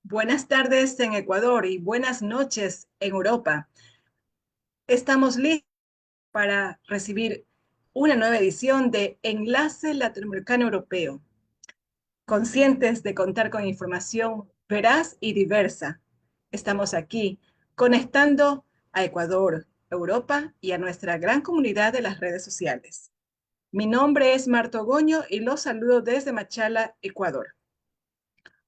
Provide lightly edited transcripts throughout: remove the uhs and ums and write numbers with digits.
Buenas tardes en Ecuador y buenas noches en Europa. Estamos listos para recibir una nueva edición de Enlace Latinoamericano Europeo, conscientes de contar con información veraz y diversa. Estamos aquí conectando a Ecuador, Europa y a nuestra gran comunidad de las redes sociales. Mi nombre es Marto Goño y los saludo desde Machala, Ecuador.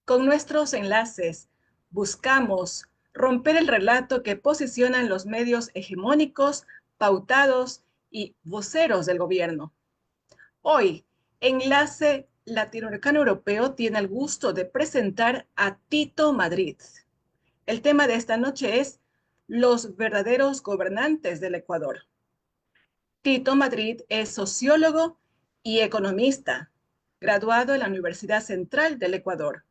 Con nuestros enlaces buscamos romper el relato que posicionan los medios hegemónicos, pautados y voceros del gobierno. Hoy, Enlace Latinoamericano Europeo tiene el gusto de presentar a Tito Madrid. El tema de esta noche es los verdaderos gobernantes del Ecuador. Tito Madrid es sociólogo y economista, graduado en la Universidad Central del Ecuador.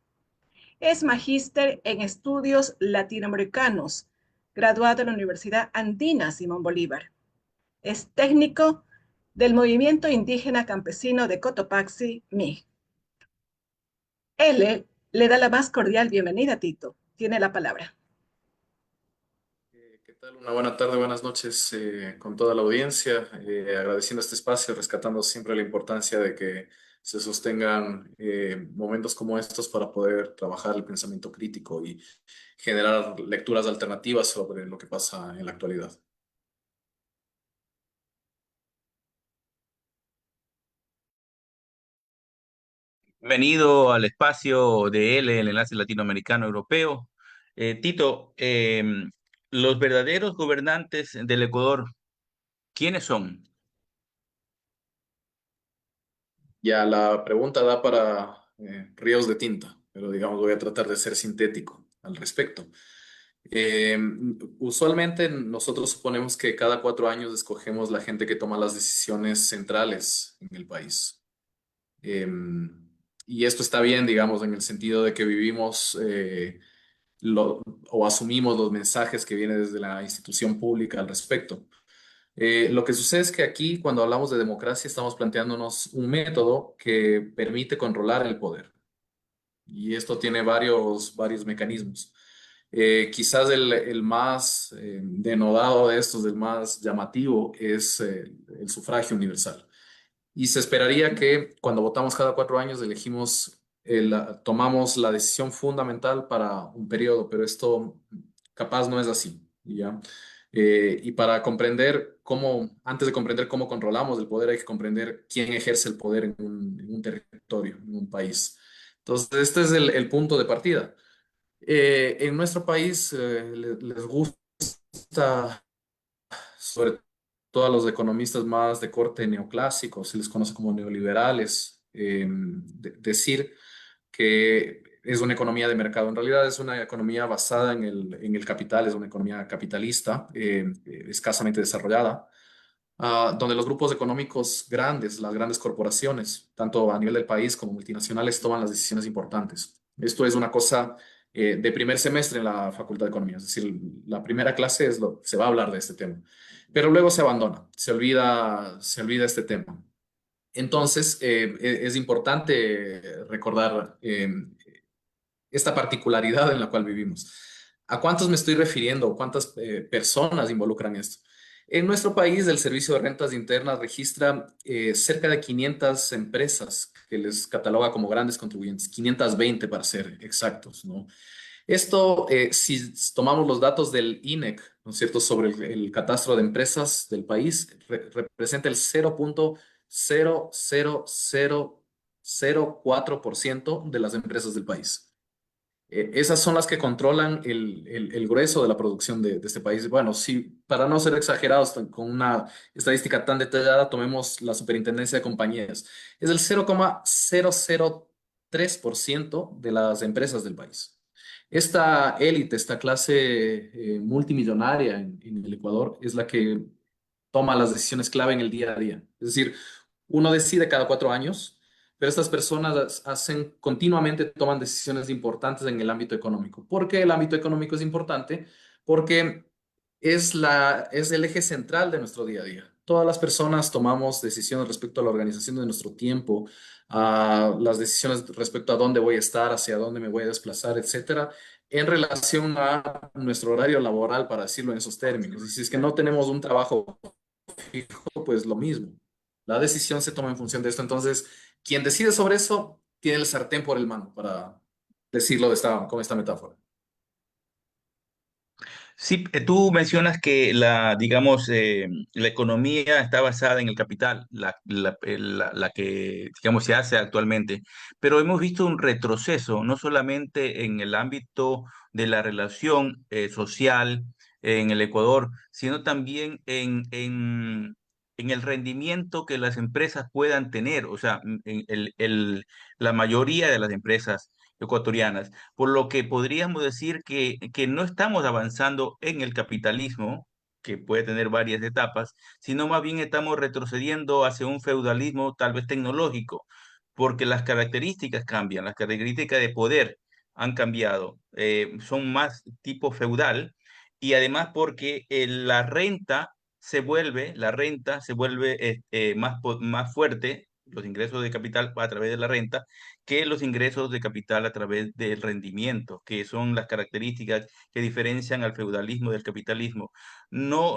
Es magíster en estudios latinoamericanos, graduado en la Universidad Andina Simón Bolívar. Es técnico del Movimiento Indígena Campesino de Cotopaxi, MIG. Él le da la más cordial bienvenida, Tito. Tiene la palabra. ¿Qué tal? Una buena tarde, buenas noches con toda la audiencia, agradeciendo este espacio, rescatando siempre la importancia de que se sostengan momentos como estos para poder trabajar el pensamiento crítico y generar lecturas alternativas sobre lo que pasa en la actualidad. Bienvenido al espacio de L, el Enlace Latinoamericano Europeo. Tito, los verdaderos gobernantes del Ecuador, ¿quiénes son? Ya la pregunta da para ríos de tinta, pero digamos voy a tratar de ser sintético al respecto. Eh, Usualmente nosotros suponemos que cada 4 años escogemos la gente que toma las decisiones centrales en el país. Eh, y esto está bien, digamos, en el sentido de que vivimos o asumimos los mensajes que vienen desde la institución pública al respecto. Lo que sucede es que aquí, cuando hablamos de democracia, estamos planteándonos un método que permite controlar el poder. Y esto tiene varios mecanismos. Quizás el más denodado de estos, el más llamativo, es el sufragio universal. Y se esperaría que cuando votamos cada 4 años elegimos, tomamos la decisión fundamental para un periodo, pero esto capaz no es así, ¿ya? Y para comprender antes de comprender cómo controlamos el poder, hay que comprender quién ejerce el poder en un territorio, en un país. Entonces, este es el punto de partida. En nuestro país les gusta, sobre todo a los economistas más de corte neoclásico, se les conoce como neoliberales, decir que es una economía de mercado. En realidad es una economía basada en el capital, es una economía capitalista, escasamente desarrollada, donde los grupos económicos grandes, las grandes corporaciones, tanto a nivel del país como multinacionales, toman las decisiones importantes. Esto es una cosa de primer semestre en la Facultad de Economía, es decir, la primera clase se va a hablar de este tema, pero luego se abandona, se olvida este tema. Entonces, es importante recordar esta particularidad en la cual vivimos. ¿A cuántos me estoy refiriendo? ¿Cuántas personas involucran esto? En nuestro país, el Servicio de Rentas Internas registra cerca de 500 empresas que les cataloga como grandes contribuyentes, 520 para ser exactos, ¿no? Esto, si tomamos los datos del INEC, ¿no es cierto?, sobre el catastro de empresas del país, representa el 0,00004% de las empresas del país. Esas son las que controlan el grueso de la producción de este país. Bueno, sí, para no ser exagerados con una estadística tan detallada, tomemos la Superintendencia de Compañías. Es el 0,003% de las empresas del país. Esta élite, esta clase multimillonaria en el Ecuador, es la que toma las decisiones clave en el día a día. Es decir, uno decide cada 4 años, pero estas personas continuamente toman decisiones importantes en el ámbito económico. ¿Por qué el ámbito económico es importante? Porque es el eje central de nuestro día a día. Todas las personas tomamos decisiones respecto a la organización de nuestro tiempo, a las decisiones respecto a dónde voy a estar, hacia dónde me voy a desplazar, etcétera, en relación a nuestro horario laboral, para decirlo en esos términos. Y si es que no tenemos un trabajo fijo, pues lo mismo. La decisión se toma en función de esto. Entonces, quien decide sobre eso tiene el sartén por el mango, para decirlo con esta metáfora. Sí, tú mencionas que digamos, la economía está basada en el capital, la que, digamos, se hace actualmente, pero hemos visto un retroceso, no solamente en el ámbito de la relación social en el Ecuador, sino también en el rendimiento que las empresas puedan tener, o sea, la mayoría de las empresas ecuatorianas, por lo que podríamos decir que no estamos avanzando en el capitalismo, que puede tener varias etapas, sino más bien estamos retrocediendo hacia un feudalismo tal vez tecnológico, porque las características cambian, las características de poder han cambiado, son más tipo feudal, y además porque la renta se vuelve más fuerte, los ingresos de capital a través de la renta, que los ingresos de capital a través del rendimiento, que son las características que diferencian al feudalismo del capitalismo. ¿No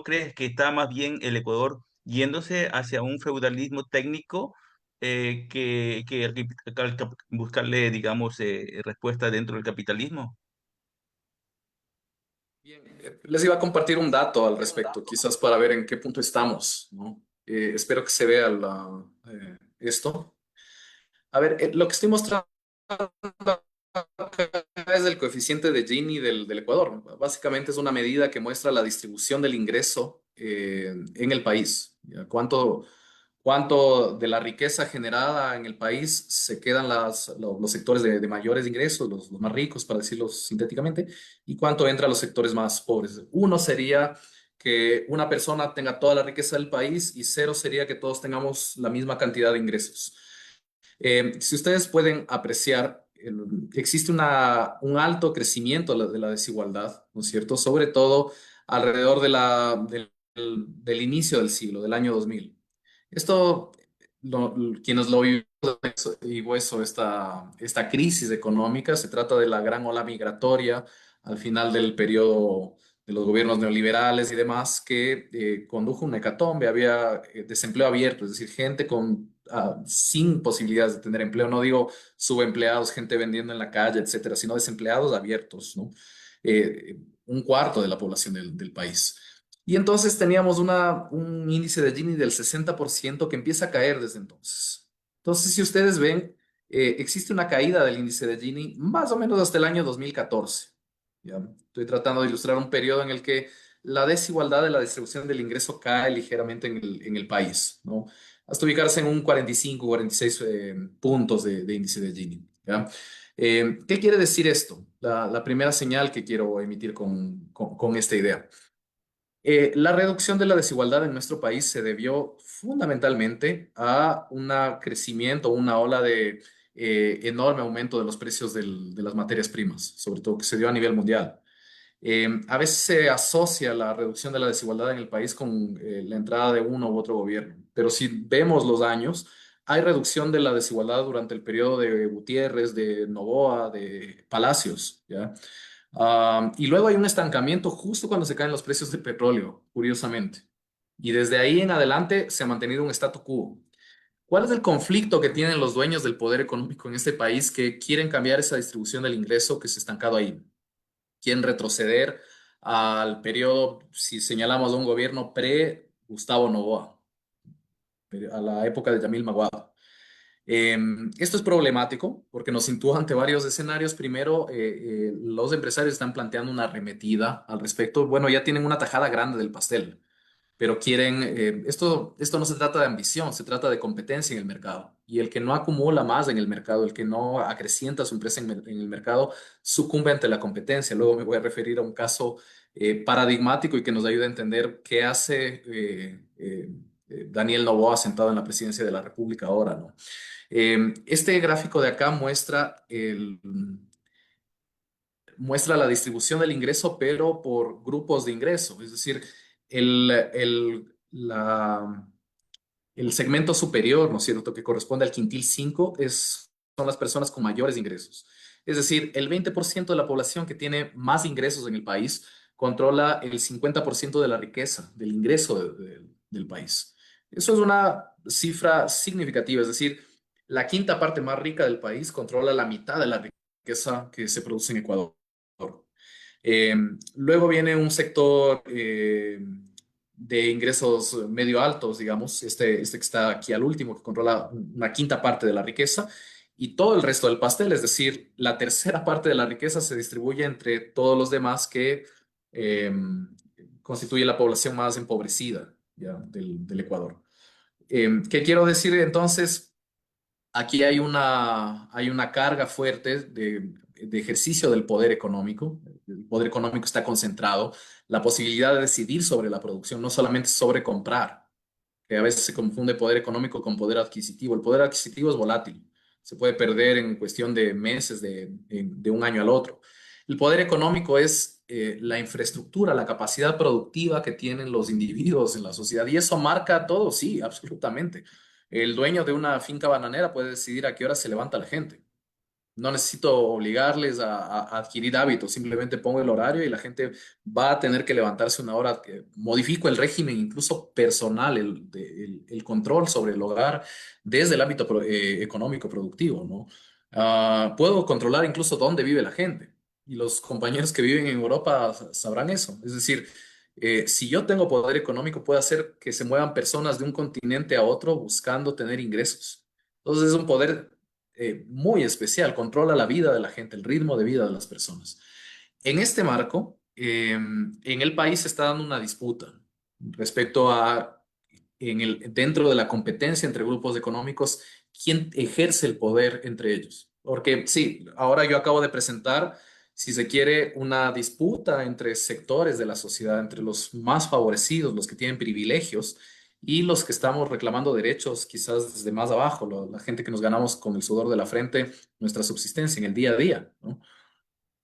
crees que está más bien el Ecuador yéndose hacia un feudalismo técnico que buscarle, digamos, respuesta dentro del capitalismo? Bien, les iba a compartir un dato al respecto, quizás para ver en qué punto estamos, ¿no? Espero que se vea esto. A ver, lo que estoy mostrando acá es el coeficiente de Gini del Ecuador. Básicamente es una medida que muestra la distribución del ingreso en el país. ¿Ya? Cuánto de la riqueza generada en el país se quedan los sectores de mayores ingresos, los más ricos, para decirlo sintéticamente, y cuánto entra a los sectores más pobres. Uno sería que una persona tenga toda la riqueza del país, y cero sería que todos tengamos la misma cantidad de ingresos. Si ustedes pueden apreciar, existe un alto crecimiento de la desigualdad, ¿no es cierto? Sobre todo alrededor del inicio del siglo, del año 2000. Esto, quienes lo vivimos y hueso, esta crisis económica, se trata de la gran ola migratoria al final del periodo de los gobiernos neoliberales y demás, que condujo a una hecatombe. Había desempleo abierto, es decir, gente sin posibilidades de tener empleo. No digo subempleados, gente vendiendo en la calle, etcétera, sino desempleados abiertos, ¿no? Un cuarto de la población del país. Y entonces teníamos un índice de Gini del 60% que empieza a caer desde entonces. Entonces, si ustedes ven, existe una caída del índice de Gini más o menos hasta el año 2014. ¿Ya? Estoy tratando de ilustrar un periodo en el que la desigualdad de la distribución del ingreso cae ligeramente en el país, ¿no? Hasta ubicarse en un 45, 46 puntos de índice de Gini. ¿Ya? ¿Qué quiere decir esto? La primera señal que quiero emitir con esta idea. La reducción de la desigualdad en nuestro país se debió fundamentalmente a un crecimiento, una ola de enorme aumento de los precios de las materias primas, sobre todo que se dio a nivel mundial. A veces se asocia la reducción de la desigualdad en el país con la entrada de uno u otro gobierno, pero si vemos los años, hay reducción de la desigualdad durante el periodo de Gutiérrez, de Noboa, de Palacios, ¿ya? Y luego hay un estancamiento justo cuando se caen los precios del petróleo, curiosamente. Y desde ahí en adelante se ha mantenido un statu quo. ¿Cuál es el conflicto que tienen los dueños del poder económico en este país, que quieren cambiar esa distribución del ingreso que se ha estancado ahí? Quieren retroceder al periodo, si señalamos a un gobierno pre-Gustavo Noboa, a la época de Yamil Maguado. Esto es problemático porque nos sitúa ante varios escenarios. Primero, los empresarios están planteando una arremetida al respecto. Bueno, ya tienen una tajada grande del pastel, pero quieren, esto no se trata de ambición, se trata de competencia en el mercado. Y el que no acumula más en el mercado, el que no acrecienta su empresa en el mercado, sucumbe ante la competencia. Luego me voy a referir a un caso paradigmático y que nos ayuda a entender qué hace Daniel Noboa sentado en la presidencia de la República ahora, ¿no? Este gráfico de acá muestra la distribución del ingreso, pero por grupos de ingreso. Es decir, el, el- la, El segmento superior, ¿no es cierto?, que corresponde al quintil 5, son las personas con mayores ingresos. Es decir, el 20% de la población que tiene más ingresos en el país controla el 50% de la riqueza, del ingreso del país. Eso es una cifra significativa, es decir, la quinta parte más rica del país controla la mitad de la riqueza que se produce en Ecuador. Eh, Luego viene un sector de ingresos medio altos, digamos, este que está aquí al último, que controla una quinta parte de la riqueza, y todo el resto del pastel, es decir, la tercera parte de la riqueza se distribuye entre todos los demás que eh, constituye la población más empobrecida, ya, del Ecuador. ¿Qué quiero decir entonces? Aquí hay una carga fuerte de ejercicio del poder económico. El poder económico está concentrado. La posibilidad de decidir sobre la producción, no solamente sobre comprar, que a veces se confunde poder económico con poder adquisitivo. El poder adquisitivo es volátil. Se puede perder en cuestión de meses, de un año al otro. El poder económico es la infraestructura, la capacidad productiva que tienen los individuos en la sociedad. Y eso marca todo, sí, absolutamente. El dueño de una finca bananera puede decidir a qué hora se levanta la gente. No necesito obligarles a adquirir hábitos, simplemente pongo el horario y la gente va a tener que levantarse una hora. Modifico el régimen, incluso personal, el control sobre el hogar desde el ámbito económico productivo, ¿no? Puedo controlar incluso dónde vive la gente. Y los compañeros que viven en Europa sabrán eso. Es decir, si yo tengo poder económico, puedo hacer que se muevan personas de un continente a otro buscando tener ingresos. Entonces es un poder muy especial, controla la vida de la gente, el ritmo de vida de las personas. En este marco, en el país se está dando una disputa respecto a, dentro de la competencia entre grupos económicos, quién ejerce el poder entre ellos. Porque sí, ahora yo acabo de presentar, si se quiere, una disputa entre sectores de la sociedad, entre los más favorecidos, los que tienen privilegios, y los que estamos reclamando derechos quizás desde más abajo, la gente que nos ganamos con el sudor de la frente nuestra subsistencia en el día a día, ¿no?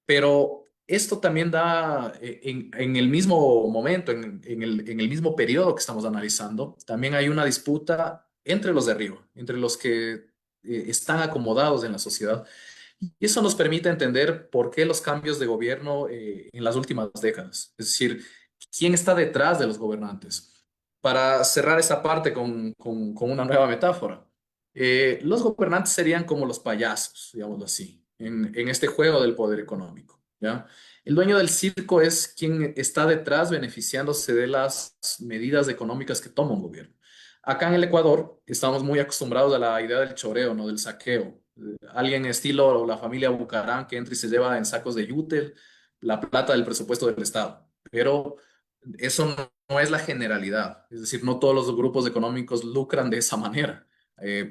Pero esto también da, en el mismo momento, en el mismo periodo que estamos analizando, también hay una disputa entre los de arriba, entre los que están acomodados en la sociedad. Y eso nos permite entender por qué los cambios de gobierno en las últimas décadas. Es decir, quién está detrás de los gobernantes. Para cerrar esa parte con una nueva metáfora, los gobernantes serían como los payasos, digámoslo así, en este juego del poder económico, ¿ya? El dueño del circo es quien está detrás beneficiándose de las medidas económicas que toma un gobierno. Acá en el Ecuador estamos muy acostumbrados a la idea del choreo, ¿no? Del saqueo. Alguien estilo la familia Bucarán que entra y se lleva en sacos de yútel la plata del presupuesto del Estado. Pero eso no es la generalidad. Es decir, no todos los grupos económicos lucran de esa manera.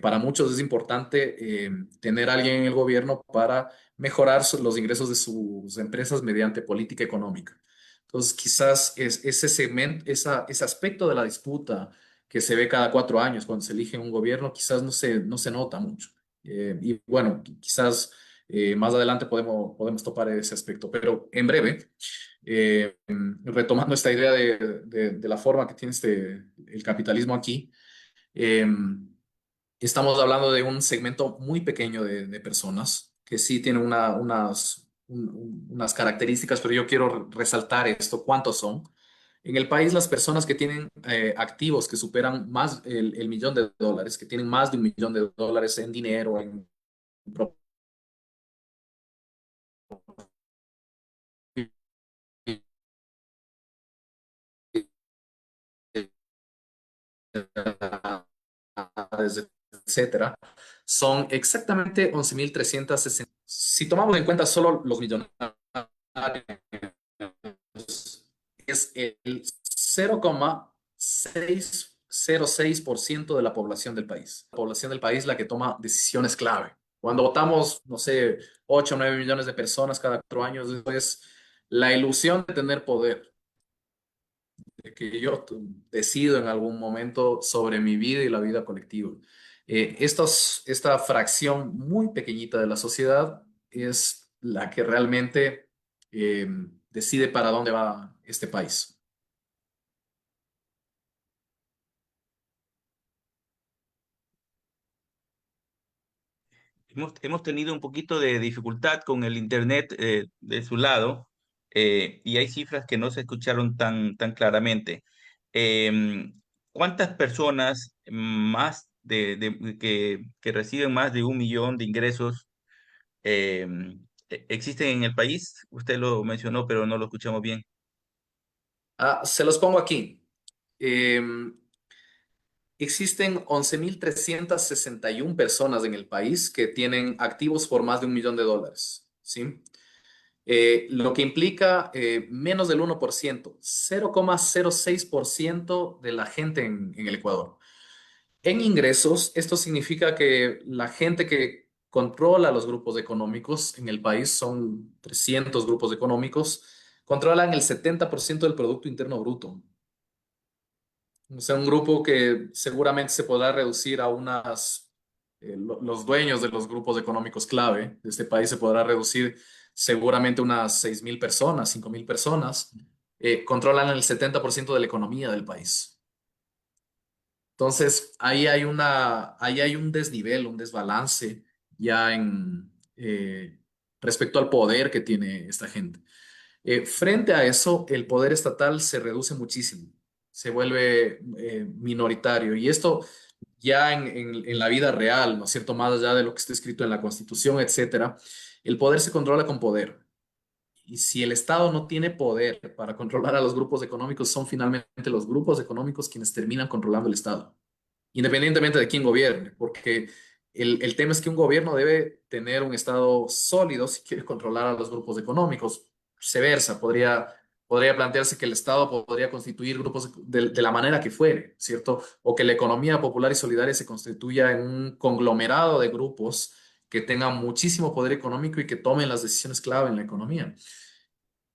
Para muchos es importante tener a alguien en el gobierno para mejorar los ingresos de sus empresas mediante política económica. Entonces, quizás ese segmento, ese aspecto de la disputa que se ve cada 4 años cuando se elige un gobierno, quizás no se nota mucho. Y bueno, quizás más adelante podemos topar ese aspecto, pero en breve, retomando esta idea de la forma que tiene el capitalismo aquí, eh, estamos hablando de un segmento muy pequeño de personas que sí tienen unas características, pero yo quiero resaltar esto. ¿Cuántos son? En el país, las personas que tienen activos que superan más el millón de dólares, que tienen más de un millón de dólares en dinero, en propiedades, etcétera, son exactamente 11.360. Si tomamos en cuenta solo los millonarios, es el 0,606% de la población del país. La población del país la que toma decisiones clave. Cuando votamos, no sé, 8 o 9 millones de personas cada 4 años, eso es la ilusión de tener poder, de que yo decido en algún momento sobre mi vida y la vida colectiva. Esta fracción muy pequeñita de la sociedad es la que realmente eh, decide para dónde va este país. hemos tenido un poquito de dificultad con el internet de su lado, y hay cifras que no se escucharon tan claramente. Em, ¿Cuántas personas más que reciben más de 1 millón de ingresos existen en el país? Usted lo mencionó, pero no lo escuchamos bien. Se los pongo aquí. Em, Existen 11.361 personas en el país que tienen activos por más de $1 millón, ¿sí? Lo que implica menos del 1%, 0,06% de la gente en el Ecuador. En ingresos, esto significa que la gente que controla los grupos económicos en el país, son 300 grupos económicos, controlan el 70% del Producto Interno Bruto. O sea, un grupo que seguramente se podrá reducir a los dueños de los grupos económicos clave de este país se podrá reducir seguramente unas 6.000 personas, 5.000 personas, controlan el 70% de la economía del país. Entonces, ahí hay un desnivel, un desbalance ya respecto al poder que tiene esta gente. Frente a eso, el poder estatal se reduce muchísimo, se vuelve minoritario. Y esto ya en la vida real, ¿no es cierto? Más allá de lo que está escrito en la Constitución, etcétera, el poder se controla con poder. Y si el Estado no tiene poder para controlar a los grupos económicos, son finalmente los grupos económicos quienes terminan controlando el Estado, independientemente de quién gobierne, porque el tema es que un gobierno debe tener un Estado sólido si quiere controlar a los grupos económicos. Viceversa, podría plantearse que el Estado podría constituir grupos de la manera que fuere, ¿cierto? O que la economía popular y solidaria se constituya en un conglomerado de grupos que tengan muchísimo poder económico y que tomen las decisiones clave en la economía.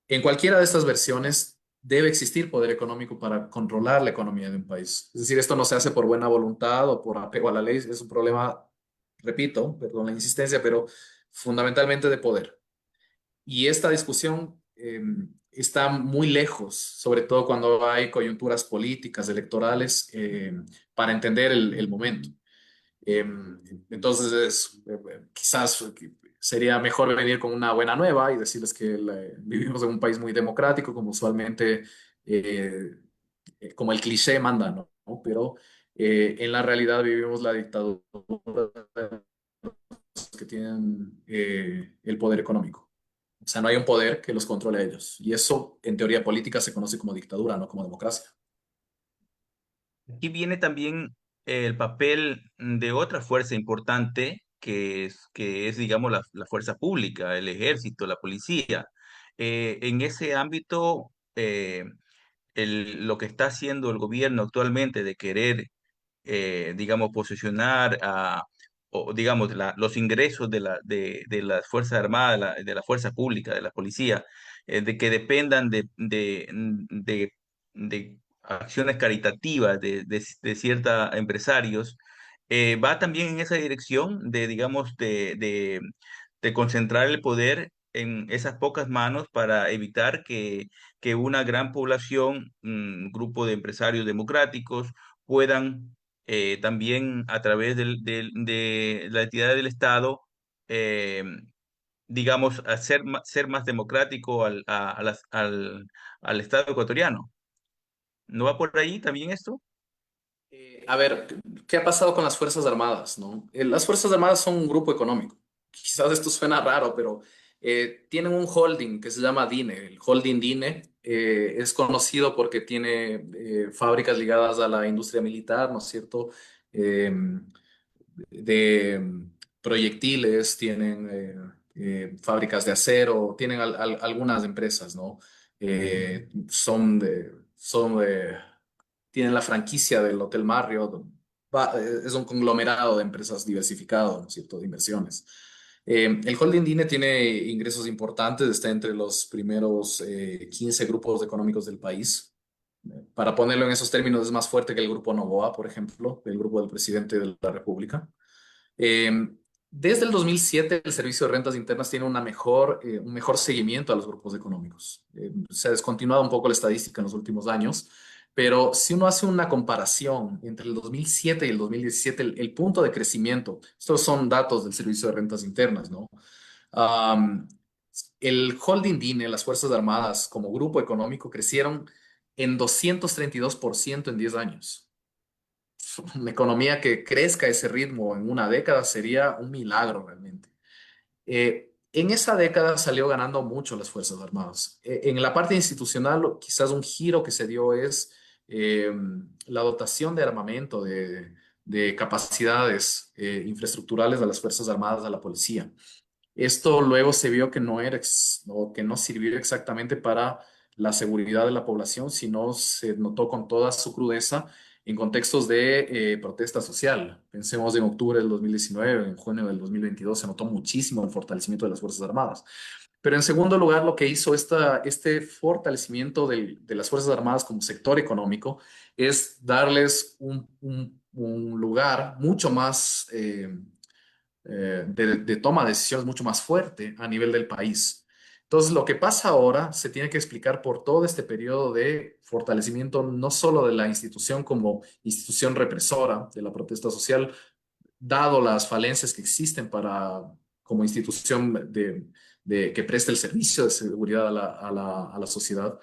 En cualquiera de estas versiones debe existir poder económico para controlar la economía de un país. Es decir, esto no se hace por buena voluntad o por apego a la ley, es un problema, repito, perdón la insistencia, pero fundamentalmente de poder. Y esta discusión está muy lejos, sobre todo cuando hay coyunturas políticas, electorales, para entender el momento. Eh, entonces, quizás sería mejor venir con una buena nueva y decirles que vivimos en un país muy democrático, como usualmente, eh, como el cliché manda, ¿no? Pero en la realidad vivimos la dictadura de los que tienen el poder económico. O sea, no hay un poder que los controle a ellos. Y eso, en teoría política, se conoce como dictadura, no como democracia. Aquí viene también el papel de otra fuerza importante que es, digamos, la fuerza pública, el ejército, la policía. En ese ámbito, lo que está haciendo el gobierno actualmente de querer, digamos, posicionar o, digamos, los ingresos de las Fuerzas Armadas, de la fuerza pública, de la policía, de que dependan de acciones caritativas de ciertos empresarios, va también en esa dirección de, digamos, de concentrar el poder en esas pocas manos para evitar que una gran población, un grupo de empresarios democráticos, puedan también a través de la entidad del Estado, eh, digamos, ser más democrático al Estado ecuatoriano. ¿No va por ahí también esto? A ver, ¿qué ha pasado con las Fuerzas Armadas, no? Las Fuerzas Armadas son un grupo económico. Quizás esto suena raro, pero tienen un holding que se llama DINE. El holding DINE es conocido porque tiene fábricas ligadas a la industria militar, ¿no es cierto? Eh, de proyectiles, tienen fábricas de acero, tienen algunas empresas, ¿no? Tienen la franquicia del Hotel Marriott, es un conglomerado de empresas diversificado, ¿no es cierto?, de inversiones. El Holding DINE tiene ingresos importantes, está entre los primeros 15 grupos económicos del país. Para ponerlo en esos términos, es más fuerte que el grupo Novoa, por ejemplo, el grupo del presidente de la República. Eh, Desde el 2007, el Servicio de Rentas Internas tiene un mejor seguimiento a los grupos económicos. Se ha descontinuado un poco la estadística en los últimos años, Pero si uno hace una comparación entre el 2007 y el 2017, el punto de crecimiento, estos son datos del Servicio de Rentas Internas, ¿no? Am, el holding DINE, las Fuerzas Armadas como grupo económico, crecieron en 232% en 10 años. Una economía que crezca a ese ritmo en una década sería un milagro realmente. En esa década salió ganando mucho las Fuerzas Armadas. En la parte institucional, quizás un giro que se dio es eh, la dotación de armamento, de capacidades infraestructurales a las Fuerzas Armadas, a la policía. Esto luego se vio que no era o que no sirvió exactamente para la seguridad de la población, sino se notó con toda su crudeza en contextos de protesta social. Pensemos en octubre del 2019, en junio del 2022, se notó muchísimo el fortalecimiento de las Fuerzas Armadas. Pero en segundo lugar, lo que hizo este fortalecimiento de las Fuerzas Armadas como sector económico es darles un lugar mucho más de toma de decisiones mucho más fuerte a nivel del país. Entonces, lo que pasa ahora se tiene que explicar por todo este periodo de fortalecimiento, no solo de la institución como institución represora de la protesta social, dado las falencias que existen como institución que presta el servicio de seguridad a la sociedad,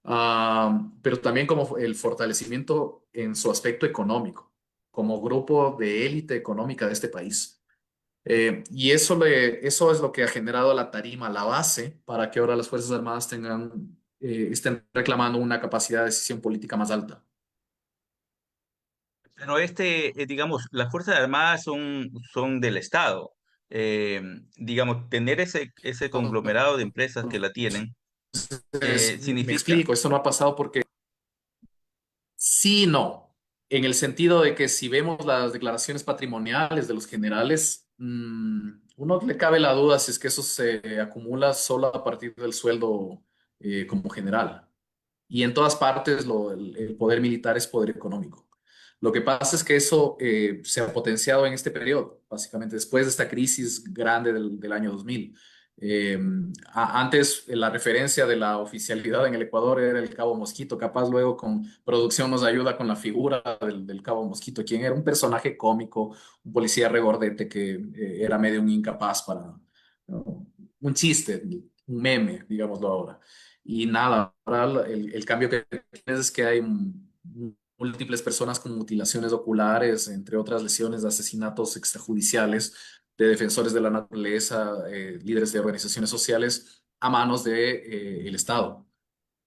pero también como el fortalecimiento en su aspecto económico, como grupo de élite económica de este país. Y eso es lo que ha generado la tarima, la base, para que ahora las Fuerzas Armadas estén reclamando una capacidad de decisión política más alta. Pero digamos, las Fuerzas Armadas son del Estado. Eh, digamos, tener ese conglomerado de empresas que la tienen Entonces, me significa, explico, esto no ha pasado porque sí, y no, en el sentido de que si vemos las declaraciones patrimoniales de los generales, uno le cabe la duda si es que eso se acumula solo a partir del sueldo como general. Y en todas partes el poder militar es poder económico. Lo que pasa es que eso se ha potenciado en este periodo, básicamente después de esta crisis grande del año 2000. Eh, Antes la referencia de la oficialidad en el Ecuador era el Cabo Mosquito, capaz luego con producción nos ayuda con la figura del Cabo Mosquito, quien era un personaje cómico, un policía regordete que era medio un incapaz para, ¿no? Un chiste, un meme, digámoslo ahora. Y nada, ahora el cambio que tienes es que hay múltiples personas con mutilaciones oculares, entre otras lesiones de asesinatos extrajudiciales de defensores de la naturaleza, líderes de organizaciones sociales, a manos el Estado,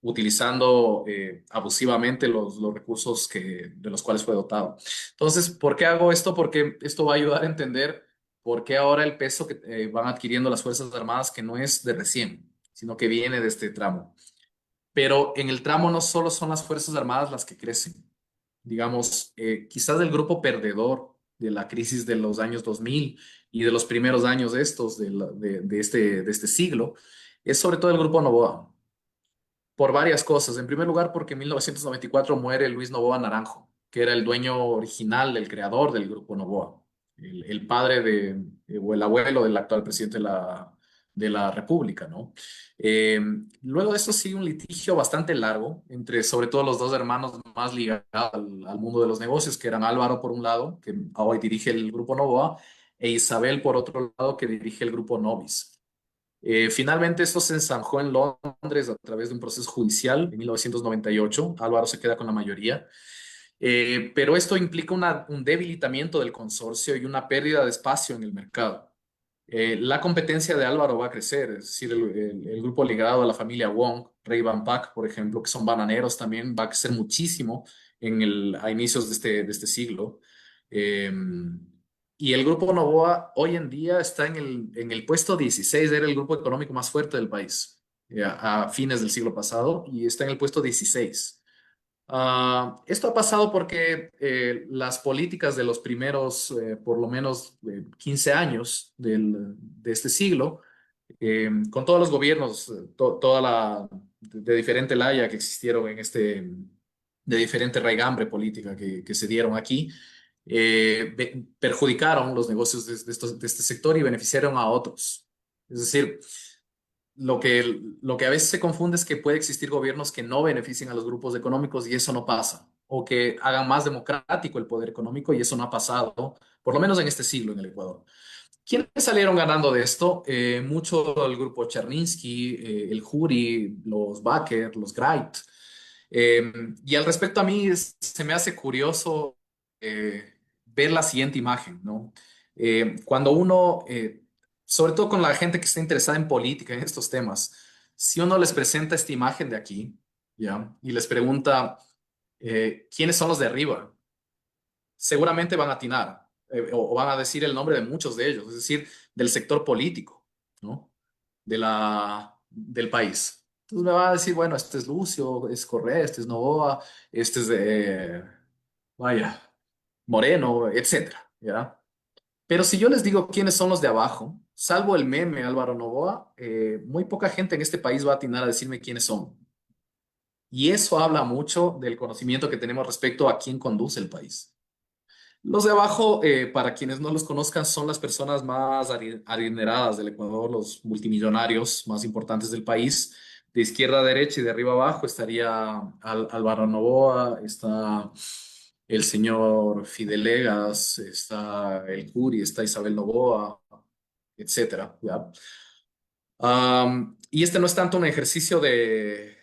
utilizando abusivamente los recursos de los cuales fue dotado. Entonces, ¿por qué hago esto? Porque esto va a ayudar a entender por qué ahora el peso que van adquiriendo las Fuerzas Armadas, que no es de recién, sino que viene de este tramo. Pero en el tramo no solo son las Fuerzas Armadas las que crecen. Digamos, quizás el grupo perdedor de la crisis de los años 2000 y de los primeros años estos de este siglo es sobre todo el grupo Novoa, por varias cosas. En primer lugar, porque en 1994 muere Luis Novoa Naranjo, que era el dueño original, el creador del grupo Novoa, el padre o el abuelo del actual presidente de la República, ¿no? Eh, Luego de eso sigue un litigio bastante largo entre sobre todo los dos hermanos más ligados al mundo de los negocios, que eran Álvaro por un lado, que hoy dirige el grupo Novoa, e Isabel por otro lado, que dirige el grupo Novis. Finalmente, esto se zanjó en Londres a través de un proceso judicial en 1998. Álvaro se queda con la mayoría. Pero esto implica un debilitamiento del consorcio y una pérdida de espacio en el mercado. La competencia de Álvaro va a crecer, es decir, el grupo ligado a la familia Wong, Ray Ban Pac, por ejemplo, que son bananeros también, va a crecer muchísimo a inicios de este siglo. Eh, y el grupo Novoa hoy en día está en el puesto 16, era el grupo económico más fuerte del país a fines del siglo pasado y está en el puesto 16. Esto ha pasado porque las políticas de los primeros, por lo menos, 15 años de este siglo, con todos los gobiernos, de diferente laya que existieron de diferente raigambre política que se dieron aquí, perjudicaron los negocios de este sector y beneficiaron a otros. Es decir, lo que a veces se confunde es que puede existir gobiernos que no beneficien a los grupos económicos y eso no pasa, o que hagan más democrático el poder económico y eso no ha pasado, por lo menos en este siglo en el Ecuador. ¿Quiénes salieron ganando de esto? Mucho el grupo Cherninsky, el Juri, los Baker, los Greit. Y al respecto a mí se me hace curioso ver la siguiente imagen, ¿no? Cuando uno, sobre todo con la gente que está interesada en política, en estos temas, si uno les presenta esta imagen de aquí, ¿ya? Y les pregunta, ¿quiénes son los de arriba? Seguramente van a atinar o van a decir el nombre de muchos de ellos, es decir, del sector político, ¿no? Del país. Entonces me va a decir, bueno, este es Lucio, es Correa, este es Novoa, este es vaya, Moreno, etcétera, ¿ya? Pero si yo les digo quiénes son los de abajo, salvo el meme Álvaro Novoa, muy poca gente en este país va a atinar a decirme quiénes son. Y eso habla mucho del conocimiento que tenemos respecto a quién conduce el país. Los de abajo, para quienes no los conozcan, son las personas más adineradas del Ecuador, los multimillonarios más importantes del país. De izquierda a derecha y de arriba a abajo estaría Álvaro Noboa, está el señor Fidelegas, está el Curi, está Isabel Noboa, etcétera, ¿ya? Y este no es tanto un ejercicio de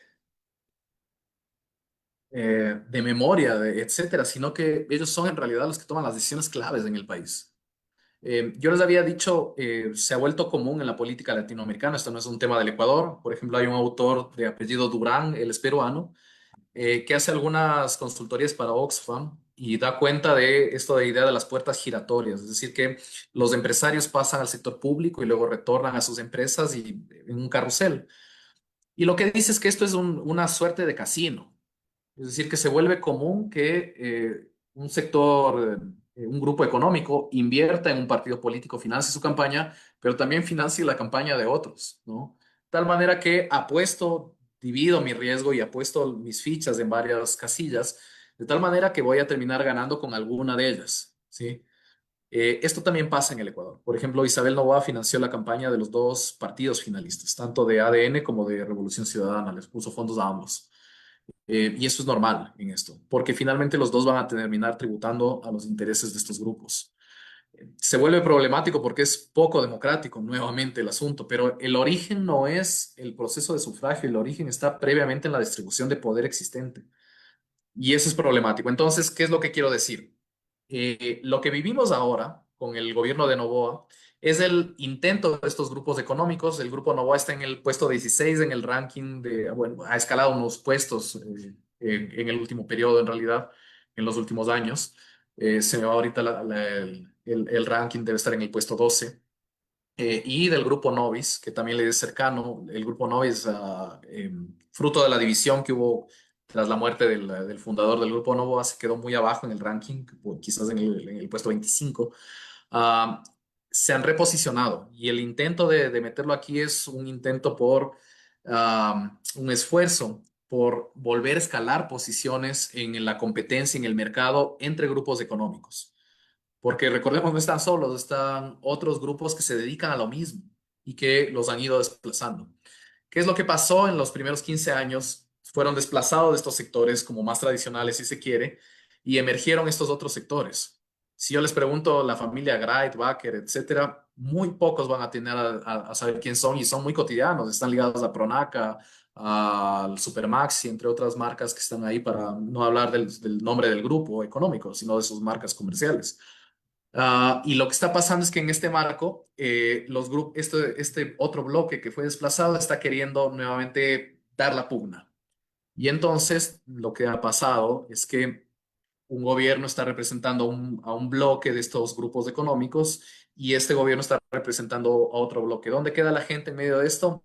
memoria, etcétera, sino que ellos son en realidad los que toman las decisiones claves en el país. Yo les había dicho, se ha vuelto común en la política latinoamericana, esto no es un tema del Ecuador. Por ejemplo, hay un autor de apellido Durán, él es peruano, que hace algunas consultorías para Oxfam y da cuenta de esto de idea de las puertas giratorias, es decir, que los empresarios pasan al sector público y luego retornan a sus empresas y en un carrusel. Y lo que dice es que esto es una suerte de casino. Es decir, que se vuelve común que un sector, un grupo económico invierta en un partido político, financie su campaña, pero también financie la campaña de otros, ¿no? Tal manera que apuesto, divido mi riesgo y apuesto mis fichas en varias casillas, de tal manera que voy a terminar ganando con alguna de ellas, ¿sí? Esto también pasa en el Ecuador. Por ejemplo, Isabel Noboa financió la campaña de los dos partidos finalistas, tanto de ADN como de Revolución Ciudadana, les puso fondos a ambos. Y eso es normal en esto, porque finalmente los dos van a terminar tributando a los intereses de estos grupos. Se vuelve problemático porque es poco democrático nuevamente el asunto, pero el origen no es el proceso de sufragio, el origen está previamente en la distribución de poder existente. Y eso es problemático. Entonces, ¿qué es lo que quiero decir? Lo que vivimos ahora con el gobierno de Noboa es el intento de estos grupos económicos. El grupo Noboa está en el puesto 16 en el ranking bueno, ha escalado unos puestos en el último periodo, en realidad, en los últimos años. Se me va ahorita el ranking, debe estar en el puesto 12. Y del grupo Novis, que también le es cercano, el grupo Novis, fruto de la división que hubo tras la muerte del fundador del grupo Novoa, se quedó muy abajo en el ranking, quizás en el puesto 25. Ah, Se han reposicionado y el intento de meterlo aquí es un intento por un esfuerzo por volver a escalar posiciones en la competencia, en el mercado entre grupos económicos. Porque recordemos, no están solos, están otros grupos que se dedican a lo mismo y que los han ido desplazando. ¿Qué es lo que pasó en los primeros 15 años? Fueron desplazados de estos sectores como más tradicionales, si se quiere, y emergieron estos otros sectores. Si yo les pregunto la familia Greit, Baker, etcétera, muy pocos van a tener a saber quién son y son muy cotidianos. Están ligados a Pronaca, al Supermaxi, entre otras marcas que están ahí para no hablar del nombre del grupo económico, sino de sus marcas comerciales. Y lo que está pasando es que en este marco, los grupos, este otro bloque que fue desplazado está queriendo nuevamente dar la pugna. Y entonces lo que ha pasado es que un gobierno está representando a un bloque de estos grupos económicos y este gobierno está representando a otro bloque. ¿Dónde queda la gente en medio de esto?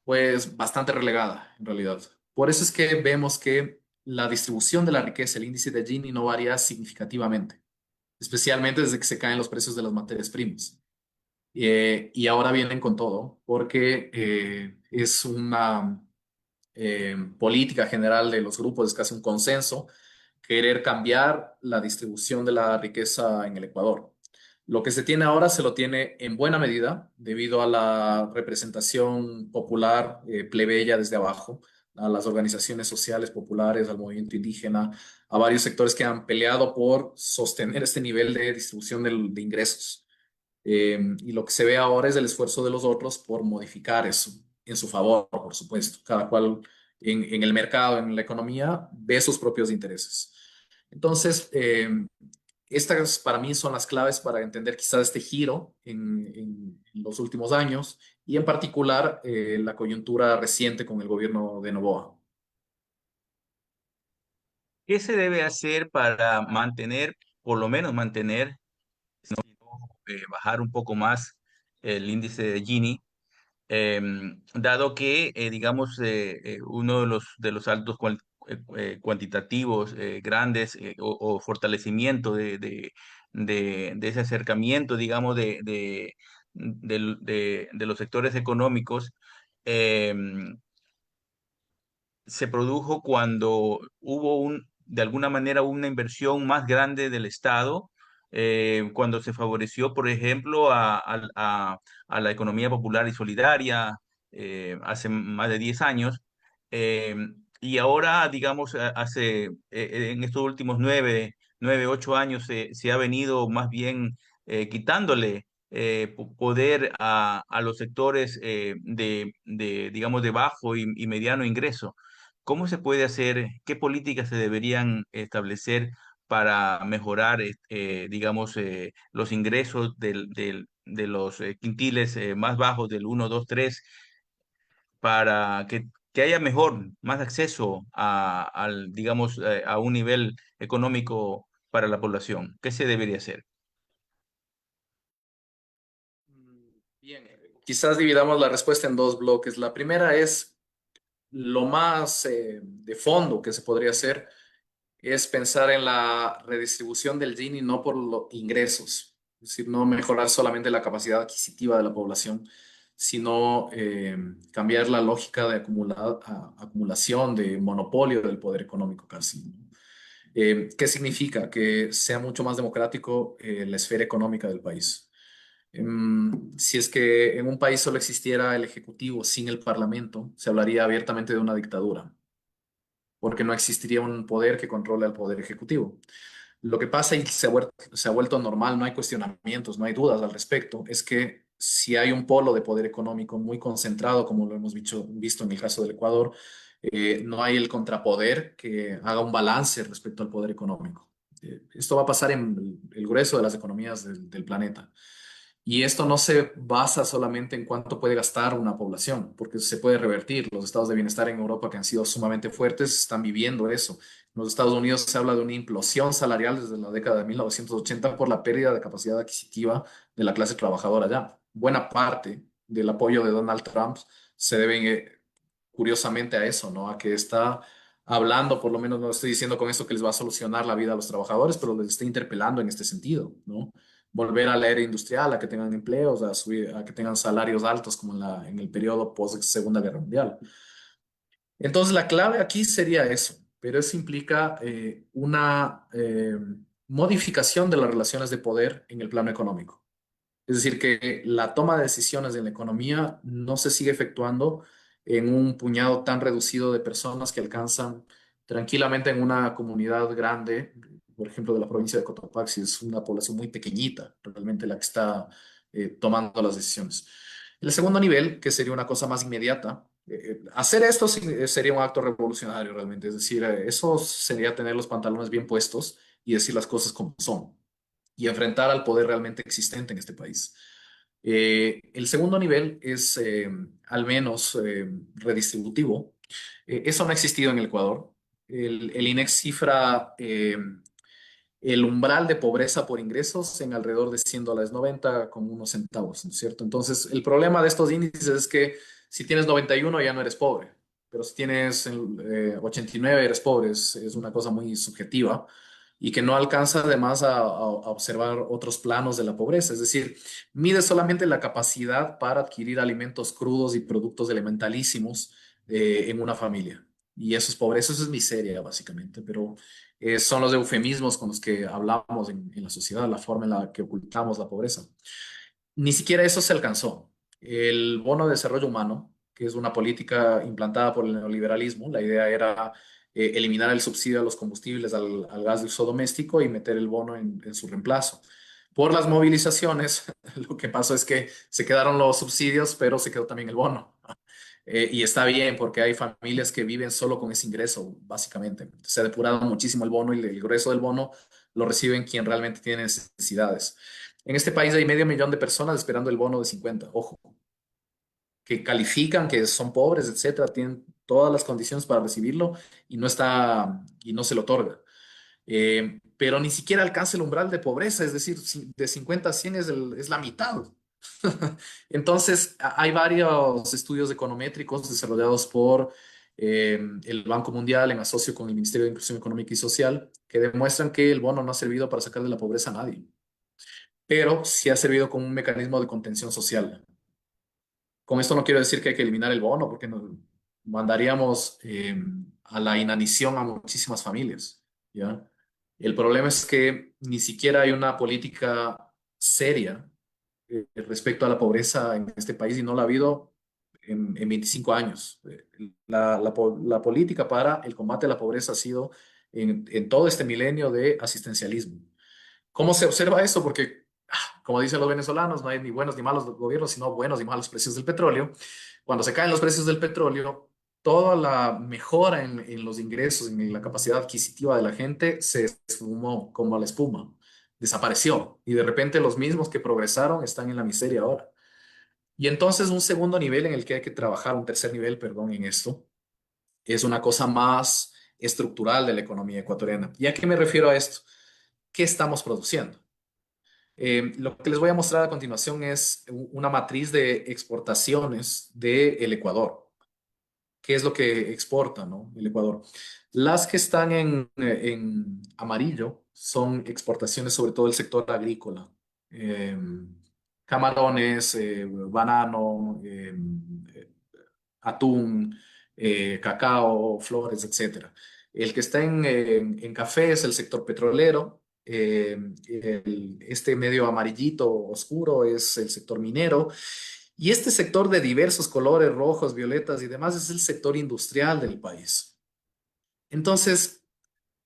Pues bastante relegada, en realidad. Por eso es que vemos que la distribución de la riqueza, el índice de Gini, no varía significativamente, especialmente desde que se caen los precios de las materias primas. Y ahora vienen con todo, porque es una política general de los grupos, es casi un consenso, querer cambiar la distribución de la riqueza en el Ecuador. Lo que se tiene ahora se lo tiene en buena medida debido a la representación popular plebeya desde abajo, a las organizaciones sociales populares, al movimiento indígena, a varios sectores que han peleado por sostener este nivel de distribución de ingresos. Y lo que se ve ahora es el esfuerzo de los otros por modificar eso en su favor, por supuesto. Cada cual en el mercado, en la economía, ve sus propios intereses. Entonces, estas para mí son las claves para entender quizás este giro en los últimos años y en particular la coyuntura reciente con el gobierno de Noboa. ¿Qué se debe hacer para mantener, por lo menos mantener, bajar un poco más el índice de Gini, dado que, digamos, uno de los saltos cuantitativos grandes o fortalecimiento de ese acercamiento, digamos, de los sectores económicos, em, se produjo cuando hubo de alguna manera una inversión más grande del Estado, cuando se favoreció, por ejemplo, a la economía popular y solidaria hace más de 10 años. eh, y ahora, digamos, en estos últimos 8 años se ha venido más bien quitándole poder a los sectores digamos, de bajo y mediano ingreso. ¿Cómo se puede hacer? ¿Qué políticas se deberían establecer para mejorar, digamos, los ingresos de los quintiles más bajos del uno, 2, 3, para que haya más acceso digamos, a un nivel económico para la población? ¿Qué se debería hacer? Bien, quizás dividamos la respuesta en dos bloques. La primera es lo más de fondo que se podría hacer es pensar en la redistribución del Gini no por los ingresos, es decir, no mejorar solamente la capacidad adquisitiva de la población, sino cambiar la lógica de acumulación, de monopolio del poder económico casi, ¿no? ¿Qué significa? Que sea mucho más democrático la esfera económica del país. Si es que en un país solo existiera el Ejecutivo sin el Parlamento, se hablaría abiertamente de una dictadura, porque no existiría un poder que controle al poder ejecutivo. Lo que pasa y se ha vuelto normal, no hay cuestionamientos, no hay dudas al respecto, es que si hay un polo de poder económico muy concentrado, como lo hemos visto en el caso del Ecuador, no hay el contrapoder que haga un balance respecto al poder económico. Esto va a pasar en el grueso de las economías del planeta. Y esto no se basa solamente en cuánto puede gastar una población, porque se puede revertir. Los estados de bienestar en Europa que han sido sumamente fuertes están viviendo eso. En los Estados Unidos se habla de una implosión salarial desde la década de 1980 por la pérdida de capacidad adquisitiva de la clase trabajadora ya. Buena parte del apoyo de Donald Trump se debe, curiosamente, a eso, ¿no? A que está hablando, por lo menos no estoy diciendo con esto que les va a solucionar la vida a los trabajadores, pero les está interpelando en este sentido, ¿no? Volver a la era industrial, a que tengan empleos, a subir, a que tengan salarios altos como en el periodo post Segunda Guerra Mundial. Entonces, la clave aquí sería eso, pero eso implica una modificación de las relaciones de poder en el plano económico. Es decir, que la toma de decisiones en la economía no se sigue efectuando en un puñado tan reducido de personas que alcanzan tranquilamente en una comunidad grande, por ejemplo, de la provincia de Cotopaxi, es una población muy pequeñita, realmente la que está tomando las decisiones. El segundo nivel, que sería una cosa más inmediata, hacer esto sería un acto revolucionario realmente, es decir, eso sería tener los pantalones bien puestos y decir las cosas como son y enfrentar al poder realmente existente en este país. El segundo nivel es al menos redistributivo. Eso no ha existido en el Ecuador. El INEX cifra el umbral de pobreza por ingresos en alrededor de $100.90 con unos centavos, ¿no es cierto? Entonces, el problema de estos índices es que si tienes 91 ya no eres pobre, pero si tienes 89 eres pobre, es una cosa muy subjetiva y que no alcanza además a observar otros planos de la pobreza. Es decir, mide solamente la capacidad para adquirir alimentos crudos y productos elementalísimos en una familia. Y eso es pobreza, eso es miseria, básicamente. Pero son los eufemismos con los que hablamos en la sociedad, la forma en la que ocultamos la pobreza. Ni siquiera eso se alcanzó. El bono de desarrollo humano, que es una política implantada por el neoliberalismo, la idea era eliminar el subsidio a los combustibles, al gas de uso doméstico y meter el bono en su reemplazo. Por las movilizaciones, lo que pasó es que se quedaron los subsidios, pero se quedó también el bono. Y está bien porque hay familias que viven solo con ese ingreso, básicamente. Se ha depurado muchísimo el bono y el grueso del bono lo reciben quien realmente tiene necesidades. En este país hay medio millón de personas esperando el bono de 50, ojo, que califican, que son pobres, etcétera, tienen todas las condiciones para recibirlo y no está, y no se lo otorga. Pero ni siquiera alcanza el umbral de pobreza, es decir, de 50 a 100 es la mitad. Entonces, hay varios estudios econométricos desarrollados por el Banco Mundial en asocio con el Ministerio de Inclusión Económica y Social que demuestran que el bono no ha servido para sacar de la pobreza a nadie, pero sí ha servido como un mecanismo de contención social. Con esto no quiero decir que hay que eliminar el bono, porque nos mandaríamos a la inanición a muchísimas familias, ¿ya? El problema es que ni siquiera hay una política seria respecto a la pobreza en este país y no la ha habido en 25 años. La política para el combate a la pobreza ha sido en todo este milenio de asistencialismo. ¿Cómo se observa eso? Porque, como dicen los venezolanos, no hay ni buenos ni malos gobiernos, sino buenos y malos precios del petróleo. Cuando se caen los precios del petróleo, toda la mejora en los ingresos, en la capacidad adquisitiva de la gente, se esfumó como la espuma, desapareció. Y de repente los mismos que progresaron están en la miseria ahora. Y entonces un segundo nivel en el que hay que trabajar, un tercer nivel, perdón, en esto, es una cosa más estructural de la economía ecuatoriana. ¿Y a qué me refiero a esto? ¿Qué estamos produciendo? Lo que les voy a mostrar a continuación es una matriz de exportaciones del Ecuador. ¿Qué es lo que exporta, no? El Ecuador. Las que están en amarillo son exportaciones sobre todo del sector agrícola. Eh, Camarones, banano, atún, cacao, flores, etcétera. El que está en café es el sector petrolero. Este medio amarillito oscuro es el sector minero. Y este sector de diversos colores, rojos, violetas y demás, es el sector industrial del país. Entonces,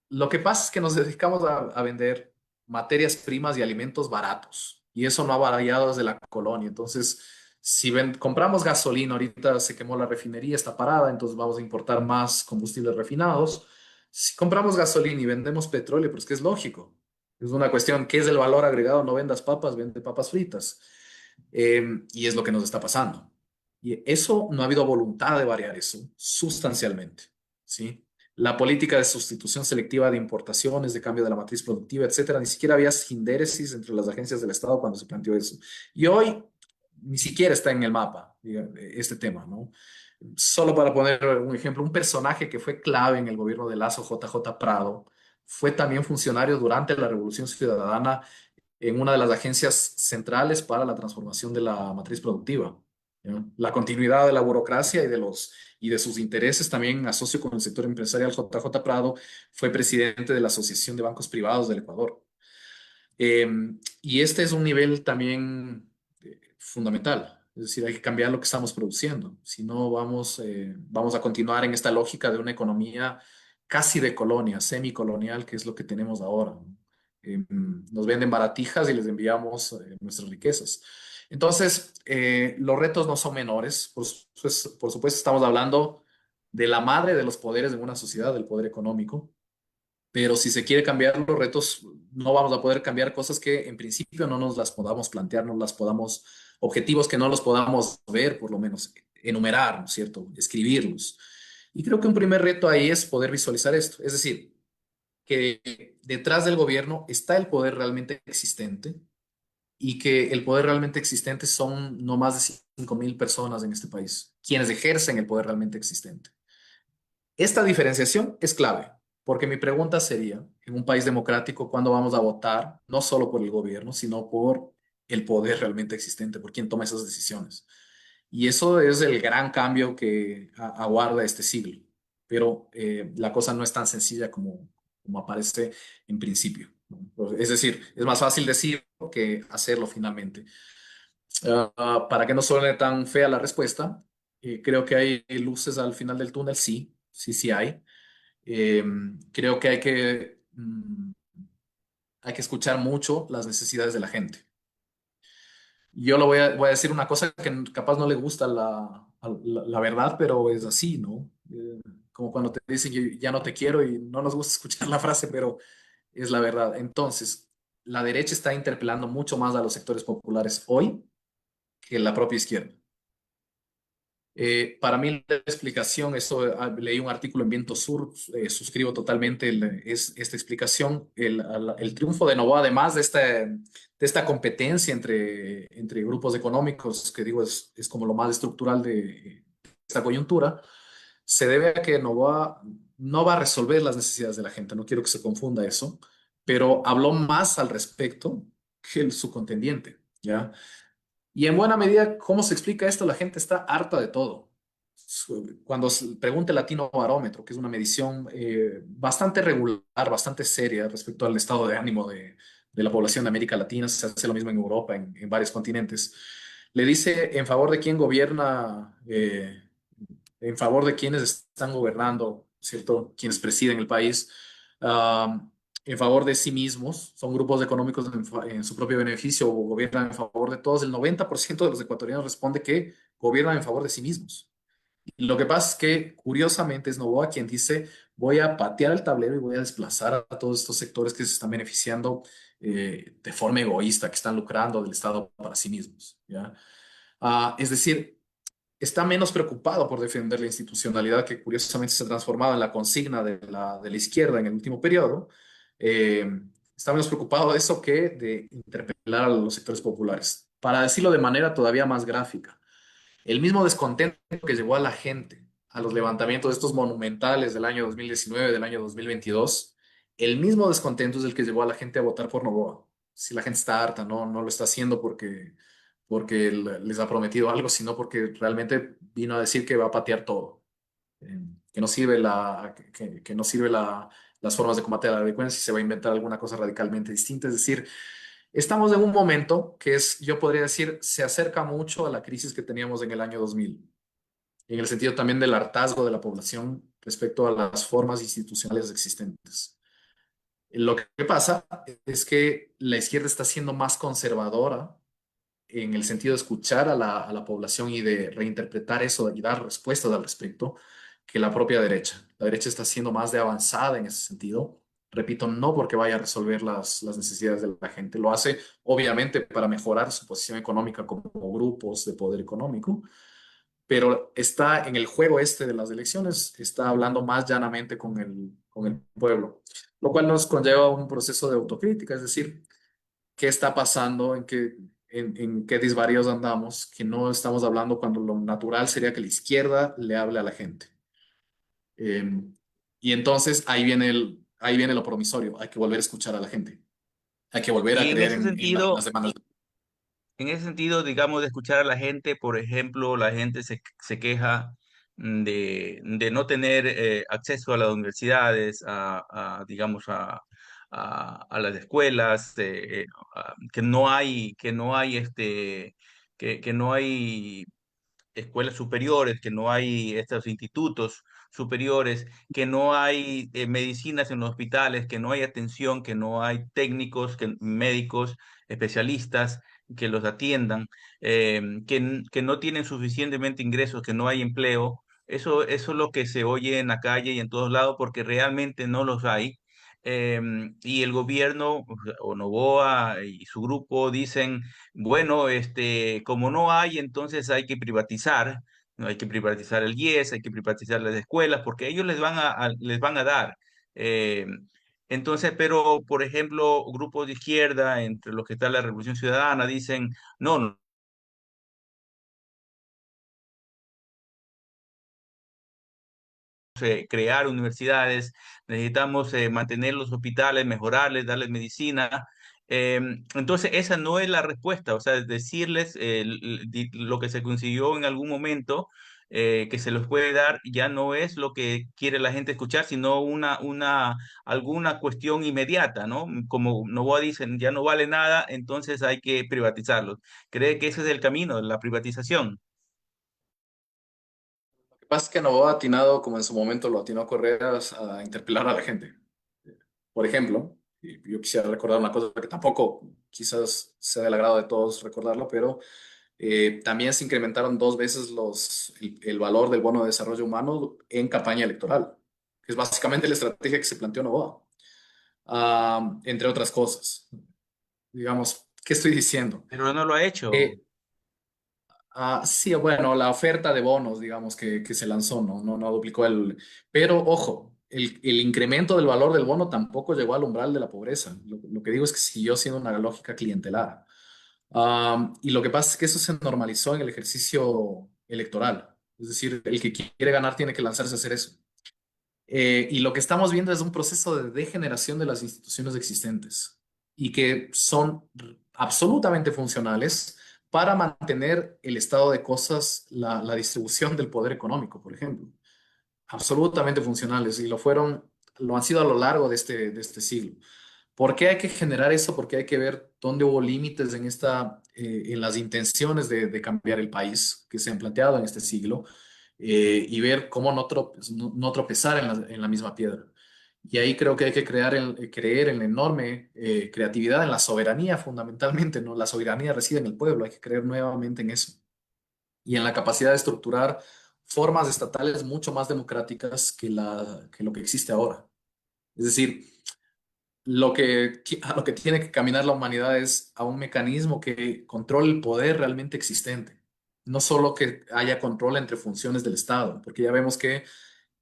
lo que pasa es que nos dedicamos a vender materias primas y alimentos baratos. Y eso no ha variado desde la colonia. Entonces, si compramos gasolina, ahorita se quemó la refinería, está parada, entonces vamos a importar más combustibles refinados. Si compramos gasolina y vendemos petróleo, pues que es lógico. Es una cuestión, ¿qué es el valor agregado? No vendas papas, vende papas fritas. Y es lo que nos está pasando. Y eso no ha habido voluntad de variar eso sustancialmente, ¿sí? La política de sustitución selectiva de importaciones, de cambio de la matriz productiva, etcétera, ni siquiera había sindéresis entre las agencias del Estado cuando se planteó eso. Y hoy ni siquiera está en el mapa este tema, ¿no? Solo para poner un ejemplo, un personaje que fue clave en el gobierno de Lazo, JJ Prado, fue también funcionario durante la Revolución Ciudadana en una de las agencias centrales para la transformación de la matriz productiva. ¿Ya? La continuidad de la burocracia y de sus intereses también asocio con el sector empresarial. JJ Prado fue presidente de la Asociación de Bancos Privados del Ecuador. Eh, y este es un nivel también fundamental. Es decir, hay que cambiar lo que estamos produciendo. Si no, vamos a continuar en esta lógica de una economía casi de colonia, semicolonial, que es lo que tenemos ahora. Nos venden baratijas y les enviamos nuestras riquezas. Entonces, los retos no son menores. Por supuesto, estamos hablando de la madre de los poderes en una sociedad, del poder económico. Pero si se quiere cambiar los retos, no vamos a poder cambiar cosas que en principio no nos las podamos plantear, no las podamos, objetivos que no los podamos ver, por lo menos enumerar, ¿no es cierto? Escribirlos. Y creo que un primer reto ahí es poder visualizar esto. Es decir, que detrás del gobierno está el poder realmente existente y que el poder realmente existente son no más de 5.000 personas en este país, quienes ejercen el poder realmente existente. Esta diferenciación es clave, porque mi pregunta sería, en un país democrático, ¿cuándo vamos a votar no solo por el gobierno, sino por el poder realmente existente, por quien toma esas decisiones? Y eso es el gran cambio que aguarda este siglo. Pero la cosa no es tan sencilla como aparece en principio, ¿no? Es decir, es más fácil decirlo que hacerlo finalmente. Para que no suene tan fea la respuesta, creo que hay luces al final del túnel, sí, sí, sí hay. Eh, Creo que hay que escuchar mucho las necesidades de la gente. Yo voy a decir una cosa que capaz no le gusta la verdad, pero es así, ¿no? Como cuando te dicen ya no te quiero y no nos gusta escuchar la frase, pero es la verdad. Entonces, la derecha está interpelando mucho más a los sectores populares hoy que la propia izquierda. Para mí la explicación, leí un artículo en Viento Sur, suscribo totalmente esta explicación, el triunfo de Novoa, además de esta competencia entre grupos económicos, que digo es como lo más estructural de esta coyuntura, se debe a que Novoa no va a resolver las necesidades de la gente, no quiero que se confunda eso, pero habló más al respecto que su contendiente, ¿ya? Y en buena medida, ¿cómo se explica esto? La gente está harta de todo. Cuando se pregunta el Latino Barómetro, que es una medición bastante regular, bastante seria respecto al estado de ánimo de la población de América Latina, se hace lo mismo en Europa, en varios continentes, le dice en favor de quién gobierna, en favor de quienes están gobernando, ¿cierto? Quienes presiden el país, ah, en favor de sí mismos, son grupos económicos en su propio beneficio o gobiernan en favor de todos. El 90% de los ecuatorianos responde que gobiernan en favor de sí mismos. Y lo que pasa es que, curiosamente, es Novoa quien dice, voy a patear el tablero y voy a desplazar a todos estos sectores que se están beneficiando de forma egoísta, que están lucrando del Estado para sí mismos, ¿ya? Es decir, está menos preocupado por defender la institucionalidad que curiosamente se ha transformado en la consigna de la izquierda en el último periodo. Eh, Está menos preocupado de eso que de interpelar a los sectores populares. Para decirlo de manera todavía más gráfica, el mismo descontento que llevó a la gente a los levantamientos de estos monumentales del año 2019, del año 2022, el mismo descontento es el que llevó a la gente a votar por Noboa. Si la gente está harta, no lo está haciendo porque les ha prometido algo, sino porque realmente vino a decir que va a patear todo, que no sirve que no sirve las formas de combate a la delincuencia y se va a inventar alguna cosa radicalmente distinta. Es decir, estamos en un momento que yo podría decir, se acerca mucho a la crisis que teníamos en el año 2000, en el sentido también del hartazgo de la población respecto a las formas institucionales existentes. Lo que pasa es que la izquierda está siendo más conservadora en el sentido de escuchar a la población y de reinterpretar eso y dar respuestas al respecto que la propia derecha. La derecha está siendo más de avanzada en ese sentido. Repito, no porque vaya a resolver las necesidades de la gente, lo hace obviamente para mejorar su posición económica como grupos de poder económico, pero está en el juego este de las elecciones, está hablando más llanamente con el pueblo, lo cual nos conlleva a un proceso de autocrítica, es decir, qué está pasando, en qué desvaríos andamos, que no estamos hablando cuando lo natural sería que la izquierda le hable a la gente. Eh, y entonces ahí viene lo promisorio, hay que volver a escuchar a la gente, hay que volver a Y creer en las demandas. en ese sentido, digamos, de escuchar a la gente, por ejemplo, la gente se queja de no tener acceso a las universidades, digamos, a las escuelas, que no hay escuelas superiores, que no hay estos institutos superiores, que no hay medicinas en los hospitales, que no hay atención, que no hay técnicos, médicos, especialistas que los atiendan, que no tienen suficientemente ingresos, que no hay empleo. Eso es lo que se oye en la calle y en todos lados porque realmente no los hay. Y el gobierno, o Novoa y su grupo dicen, bueno, como no hay, entonces hay que privatizar, ¿no? Hay que privatizar el IES, hay que privatizar las escuelas, porque ellos les van a dar. Eh, entonces, pero, por ejemplo, grupos de izquierda, entre los que está la Revolución Ciudadana, dicen, no, no, crear universidades, necesitamos mantener los hospitales, mejorarles, darles medicina. Entonces, esa no es la respuesta, o sea, decirles lo que se consiguió en algún momento, que se los puede dar, ya no es lo que quiere la gente escuchar, sino alguna cuestión inmediata, ¿no? Como Noboa dicen, ya no vale nada, entonces hay que privatizarlos. ¿Cree que ese es el camino, la privatización? Lo que pasa es que no ha atinado, como en su momento lo atinó Correas, a interpelar a la gente. Por ejemplo, y yo quisiera recordar una cosa que tampoco quizás sea del agrado de todos recordarlo, pero también se incrementaron 2 veces el valor del bono de desarrollo humano en campaña electoral, que es básicamente la estrategia que se planteó Novoa, entre otras cosas. Digamos, ¿qué estoy diciendo? Pero no lo ha hecho. Eh, sí, bueno, la oferta de bonos, digamos, que se lanzó, no duplicó el. Pero ojo, el incremento del valor del bono tampoco llegó al umbral de la pobreza. Lo que digo es que siguió siendo una lógica clientelar. Y lo que pasa es que eso se normalizó en el ejercicio electoral. Es decir, el que quiere ganar tiene que lanzarse a hacer eso. Y lo que estamos viendo es un proceso de degeneración de las instituciones existentes y que son absolutamente funcionales para mantener el estado de cosas, la distribución del poder económico, por ejemplo. Absolutamente funcionales y lo han sido a lo largo de este siglo. ¿Por qué hay que generar eso? Porque hay que ver dónde hubo límites en las intenciones de cambiar el país que se han planteado en este siglo, y ver cómo no tropezar en la misma piedra. Y ahí creo que hay que creer en la enorme creatividad, en la soberanía fundamentalmente, ¿no? La soberanía reside en el pueblo, hay que creer nuevamente en eso. Y en la capacidad de estructurar formas estatales mucho más democráticas que lo que existe ahora. Es decir, a lo que tiene que caminar la humanidad es a un mecanismo que controle el poder realmente existente. No solo que haya control entre funciones del Estado, porque ya vemos que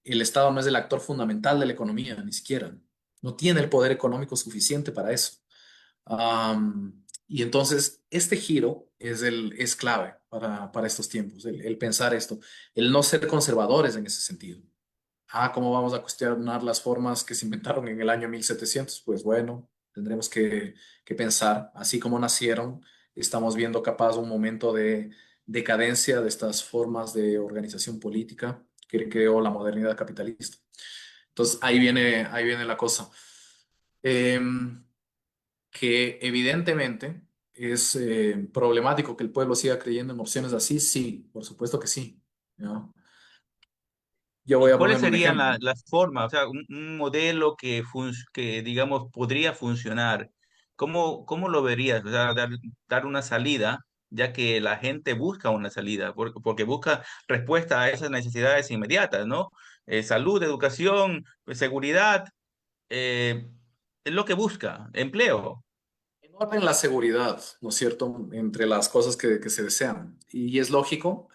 el Estado no es el actor fundamental de la economía, ni siquiera. No tiene el poder económico suficiente para eso. Y entonces, este giro es clave para estos tiempos, el pensar esto, el no ser conservadores en ese sentido. ¿Cómo vamos a cuestionar las formas que se inventaron en el año 1700? Pues bueno, tendremos que pensar, así como nacieron, estamos viendo capaz un momento de decadencia de estas formas de organización política que creó la modernidad capitalista. Entonces, ahí viene la cosa. Em, que evidentemente es problemático que el pueblo siga creyendo en opciones así, sí, por supuesto que sí, ¿no? Yo voy ¿Y a cuáles poner un serían ejemplo. las formas, o sea, un modelo que, digamos, podría funcionar? ¿Cómo lo verías? O sea, dar una salida, ya que la gente busca una salida, porque busca respuesta a esas necesidades inmediatas, ¿no? Salud, educación, pues, seguridad, eh, es lo que busca, empleo. En orden la seguridad, ¿no es cierto? Entre las cosas que se desean. Y es lógico,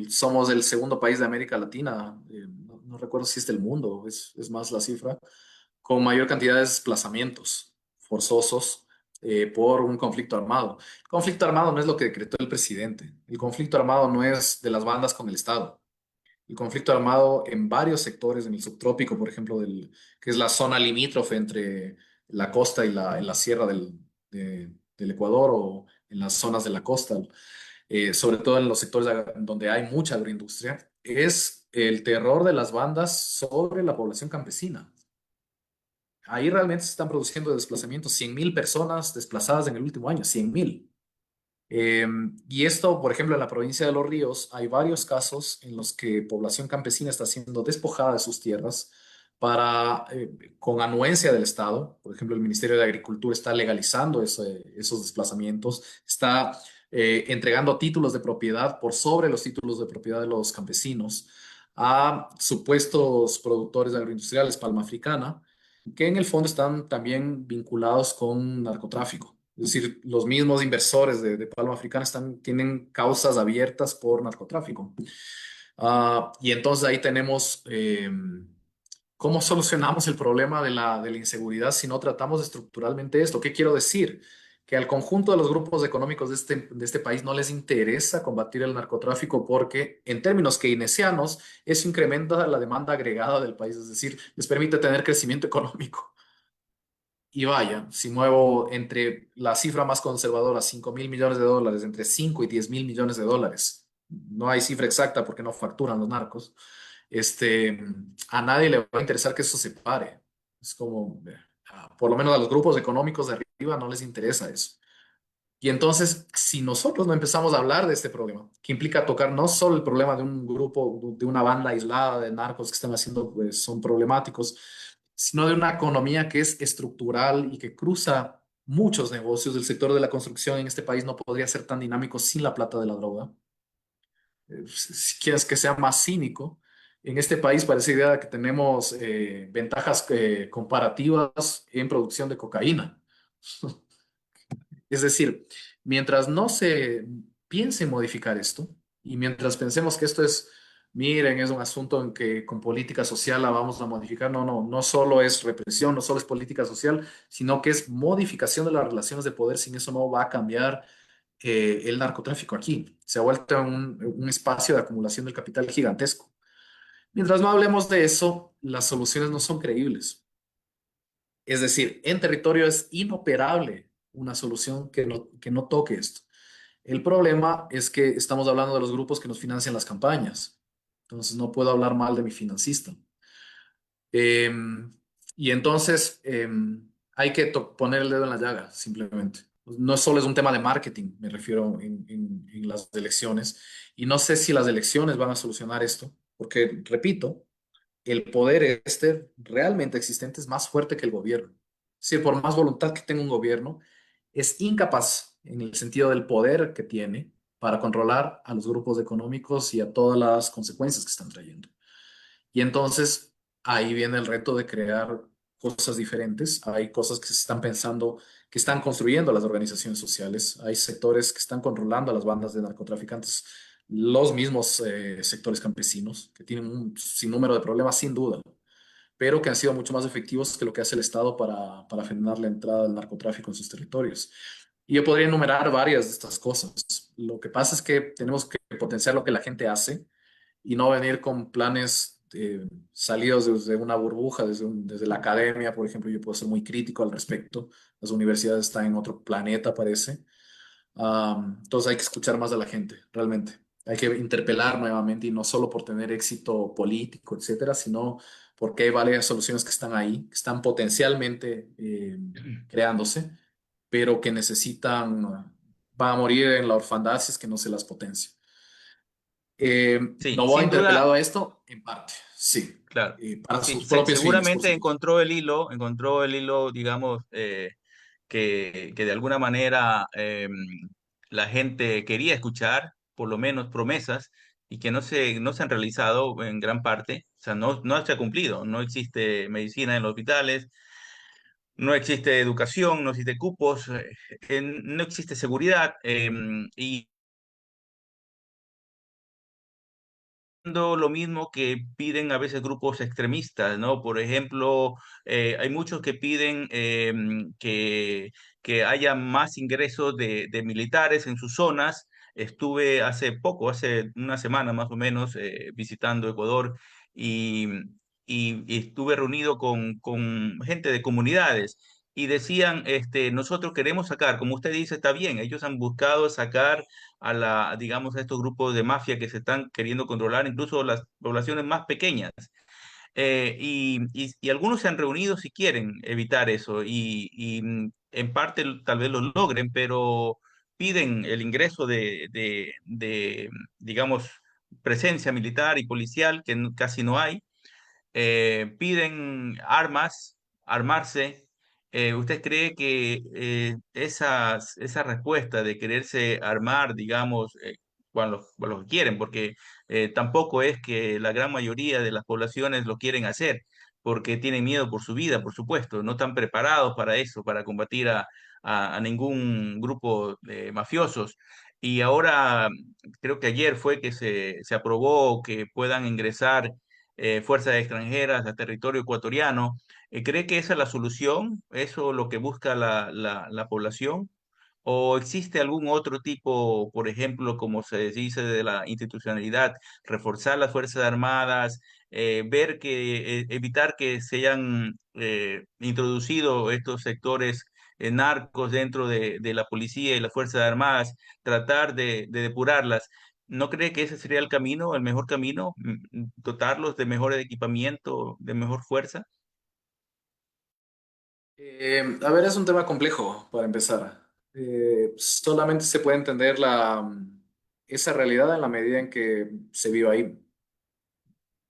somos el segundo país de América Latina, no recuerdo si es del mundo, es más la cifra, con mayor cantidad de desplazamientos forzosos por un conflicto armado. El conflicto armado no es lo que decretó el presidente. El conflicto armado no es de las bandas con el Estado. El conflicto armado en varios sectores, en el subtrópico, por ejemplo, que es la zona limítrofe entre la costa y la sierra del Ecuador, o en las zonas de la costa, sobre todo en los sectores donde hay mucha agroindustria, es el terror de las bandas sobre la población campesina. Ahí realmente se están produciendo desplazamientos, 100.000 personas desplazadas en el último año, 100.000. Y esto, por ejemplo, en la provincia de Los Ríos, hay varios casos en los que población campesina está siendo despojada de sus tierras con anuencia del Estado. Por ejemplo, el Ministerio de Agricultura está legalizando esos desplazamientos, está entregando títulos de propiedad por sobre los títulos de propiedad de los campesinos a supuestos productores agroindustriales, palma africana, que en el fondo están también vinculados con narcotráfico. Es decir, los mismos inversores de Palma Africana tienen causas abiertas por narcotráfico. Y entonces ahí tenemos cómo solucionamos el problema de la inseguridad si no tratamos estructuralmente esto. ¿Qué quiero decir? Que al conjunto de los grupos económicos de este país no les interesa combatir el narcotráfico porque, en términos keynesianos, eso incrementa la demanda agregada del país, es decir, les permite tener crecimiento económico. Y vaya, si muevo entre la cifra más conservadora, 5.000 millones de dólares, entre 5 y 10.000 millones de dólares, no hay cifra exacta porque no facturan los narcos, este, a nadie le va a interesar que eso se pare. Es como, por lo menos a los grupos económicos de arriba no les interesa eso. Y entonces, si nosotros no empezamos a hablar de este problema, que implica tocar no solo el problema de un grupo, de una banda aislada de narcos que están haciendo, pues son problemáticos, sino de una economía que es estructural y que cruza muchos negocios. El sector de la construcción en este país no podría ser tan dinámico sin la plata de la droga. Si quieres que sea más cínico, en este país parece idea que tenemos ventajas comparativas en producción de cocaína. Es decir, mientras no se piense en modificar esto y mientras pensemos que esto es, miren, es un asunto en que con política social la vamos a modificar, no solo es represión, no solo es política social, sino que es modificación de las relaciones de poder, sin eso no va a cambiar el narcotráfico aquí. Se ha vuelto un espacio de acumulación del capital gigantesco. Mientras no hablemos de eso, las soluciones no son creíbles. Es decir, en territorio es inoperable una solución que no toque esto. El problema es que estamos hablando de los grupos que nos financian las campañas. Entonces no puedo hablar mal de mi financista. Eh, y entonces hay que poner el dedo en la llaga, simplemente. No solo es un tema de marketing, me refiero en las elecciones. Y no sé si las elecciones van a solucionar esto, porque, repito, el poder este realmente existente es más fuerte que el gobierno. Es decir, por más voluntad que tenga un gobierno, es incapaz en el sentido del poder que tiene para controlar a los grupos económicos y a todas las consecuencias que están trayendo. Y entonces ahí viene el reto de crear cosas diferentes. Hay cosas que se están pensando, que están construyendo las organizaciones sociales. Hay sectores que están controlando a las bandas de narcotraficantes, los mismos sectores campesinos, que tienen un sinnúmero de problemas sin duda, pero que han sido mucho más efectivos que lo que hace el Estado para frenar la entrada del narcotráfico en sus territorios. Y yo podría enumerar varias de estas cosas. Lo que pasa es que tenemos que potenciar lo que la gente hace y no venir con planes salidos desde una burbuja, desde la academia, por ejemplo. Yo puedo ser muy crítico al respecto. Las universidades están en otro planeta, parece. Entonces hay que escuchar más a la gente, realmente. Hay que interpelar nuevamente y no solo por tener éxito político, etcétera, sino porque hay varias soluciones que están ahí, que están potencialmente creándose, pero que van a morir en la orfandad si es que no se las potencia. Sí, Novoa ha sin duda, interpelado a esto en parte, sí, claro. para Sí, sus propios fines, por seguramente supuesto. encontró el hilo, digamos, que de alguna manera la gente quería escuchar, por lo menos promesas, y que no se han realizado en gran parte, o sea, no se ha cumplido, no existe medicina en los hospitales, no existe educación, no existe cupos, no existe seguridad, y lo mismo que piden a veces grupos extremistas, ¿no? Por ejemplo, hay muchos que piden que haya más ingresos de militares en sus zonas. Estuve hace poco, hace una semana más o menos, visitando Ecuador y, y estuve reunido con gente de comunidades. Y decían, nosotros queremos sacar, como usted dice, está bien, ellos han buscado sacar digamos, a estos grupos de mafia que se están queriendo controlar, incluso las poblaciones más pequeñas. Y algunos se han reunido si quieren evitar eso y en parte tal vez lo logren, pero piden el ingreso digamos, presencia militar y policial, que casi no hay. Piden armas, armarse. ¿Usted cree que esa respuesta de quererse armar, digamos, cuando lo quieren, porque tampoco es que la gran mayoría de las poblaciones lo quieren hacer, porque tienen miedo por su vida, por supuesto, no están preparados para eso, para combatir a ningún grupo de mafiosos? Y ahora, creo que ayer fue que se aprobó que puedan ingresar fuerzas extranjeras a territorio ecuatoriano. ¿Cree que esa es la solución? ¿Eso es lo que busca la población? ¿O existe algún otro tipo, por ejemplo, como se dice de la institucionalidad, reforzar las Fuerzas Armadas, ver que, evitar que se hayan introducido estos sectores narcos dentro de la policía y las Fuerzas Armadas, tratar de depurarlas? ¿No cree que ese sería el camino, el mejor camino? Dotarlos de mejor equipamiento, de mejor fuerza. A ver, es un tema complejo para empezar. Solamente se puede entender esa realidad en la medida en que se vive ahí.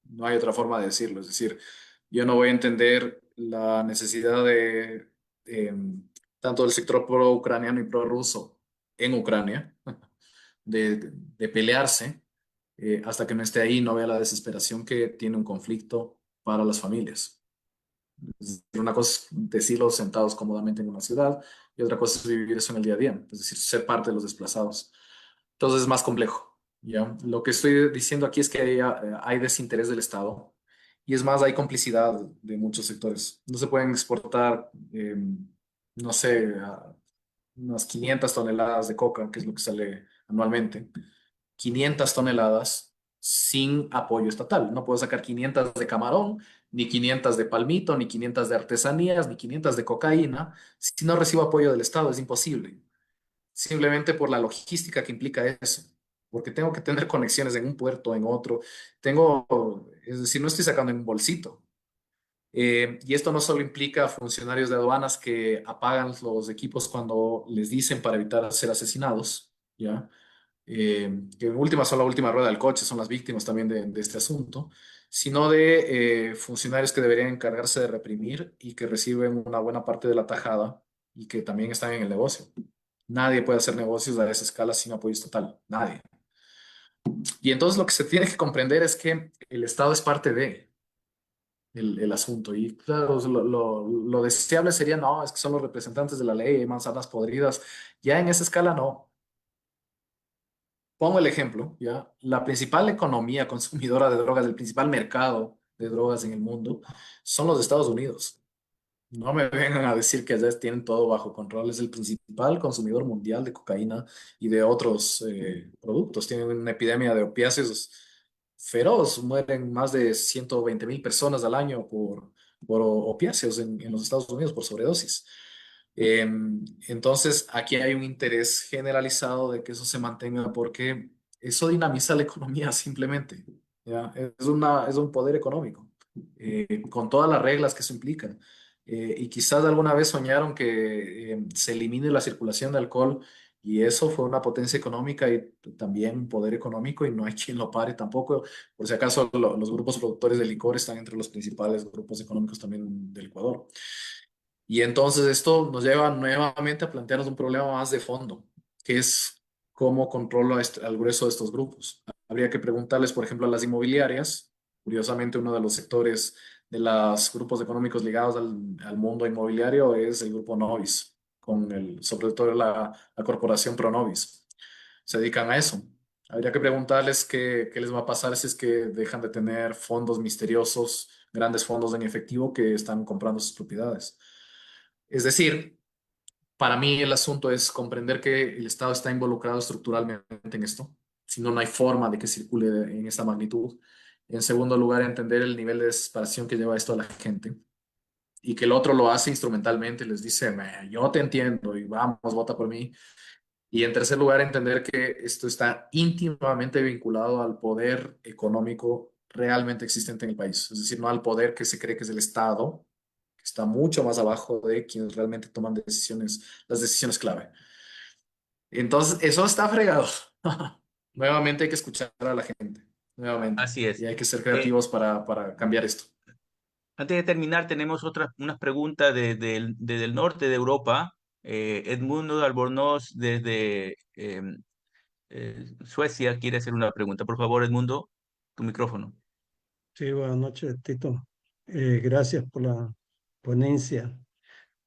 No hay otra forma de decirlo. Es decir, yo no voy a entender la necesidad de, tanto del sector pro-ucraniano y pro-ruso en Ucrania de pelearse hasta que no esté ahí y no vea la desesperación que tiene un conflicto para las familias. Es decir, una cosa es decirlo sentados cómodamente en una ciudad y otra cosa es vivir eso en el día a día, es decir, ser parte de los desplazados. Entonces es más complejo, ¿ya? Lo que estoy diciendo aquí es que hay desinterés del Estado y es más, hay complicidad de muchos sectores. No se pueden exportar, no sé, unas 500 toneladas de coca, que es lo que sale anualmente, 500 toneladas sin apoyo estatal. No puedo sacar 500 de camarón, ni 500 de palmito, ni 500 de artesanías, ni 500 de cocaína, si no recibo apoyo del Estado. Es imposible. Simplemente por la logística que implica eso. Porque tengo que tener conexiones en un puerto, en otro. Es decir, no estoy sacando en un bolsito. Y esto no solo implica funcionarios de aduanas que apagan los equipos cuando les dicen para evitar ser asesinados, ¿ya? Que en última son la última rueda del coche, son las víctimas también de este asunto, sino de funcionarios que deberían encargarse de reprimir y que reciben una buena parte de la tajada y que también están en el negocio. Nadie puede hacer negocios a esa escala sin apoyo estatal, nadie. Y entonces lo que se tiene que comprender es que el Estado es parte de el asunto. Y claro, lo deseable sería, no, es que son los representantes de la ley, hay manzanas podridas. Ya en esa escala no. Pongo el ejemplo, ¿ya? La principal economía consumidora de drogas, el principal mercado de drogas en el mundo, son los Estados Unidos. No me vengan a decir que ya tienen todo bajo control. Es el principal consumidor mundial de cocaína y de otros productos. Tienen una epidemia de opiáceos feroz. Mueren más de 120.000 personas al año por opiáceos en los Estados Unidos por sobredosis. Eh, entonces, aquí hay un interés generalizado de que eso se mantenga porque eso dinamiza la economía simplemente. ¿Ya? Es un poder económico, con todas las reglas que eso implica. Y quizás alguna vez soñaron que se elimine la circulación de alcohol y eso fue una potencia económica y también un poder económico y no hay quien lo pare tampoco. Por si acaso, los grupos productores de licor están entre los principales grupos económicos también del Ecuador. Y entonces esto nos lleva nuevamente a plantearnos un problema más de fondo, que es cómo controlo al grueso de estos grupos. Habría que preguntarles, por ejemplo, a las inmobiliarias. Curiosamente, uno de los sectores de los grupos económicos ligados al mundo inmobiliario es el grupo Novis, sobre todo la corporación Pronovis. Se dedican a eso. Habría que preguntarles qué les va a pasar si es que dejan de tener fondos misteriosos, grandes fondos en efectivo que están comprando sus propiedades. Es decir, para mí el asunto es comprender que el Estado está involucrado estructuralmente en esto, si no, no hay forma de que circule en esta magnitud. En segundo lugar, entender el nivel de desesperación que lleva esto a la gente y que el otro lo hace instrumentalmente, les dice, yo te entiendo y vamos, vota por mí. Y en tercer lugar, entender que esto está íntimamente vinculado al poder económico realmente existente en el país, es decir, no al poder que se cree que es el Estado, que está mucho más abajo de quienes realmente toman las decisiones clave. Entonces, eso está fregado. Nuevamente hay que escuchar a la gente, nuevamente, Así es. y hay que ser Eh, creativos para cambiar esto. Antes de terminar, tenemos unas preguntas desde el norte de Europa. Edmundo Albornoz desde Suecia quiere hacer una pregunta. Por favor, Edmundo, tu micrófono. Sí, buenas noches, Tito. Gracias por la ponencia,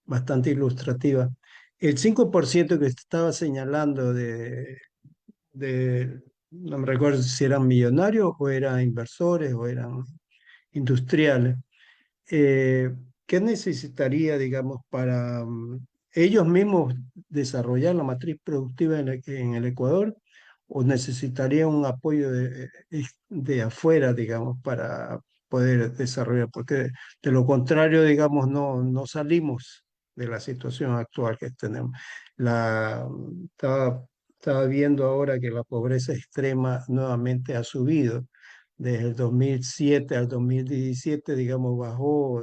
bastante ilustrativa. El 5% que estaba señalando no me recuerdo si eran millonarios o eran inversores o eran industriales. Eh, ¿Qué necesitaría, digamos, para ellos mismos desarrollar la matriz productiva en el Ecuador o necesitarían un apoyo de afuera, digamos, para poder desarrollar, porque de lo contrario, digamos, no salimos de la situación actual que tenemos. La, estaba, estaba viendo ahora que la pobreza extrema nuevamente ha subido. Desde el 2007 al 2017, digamos, bajó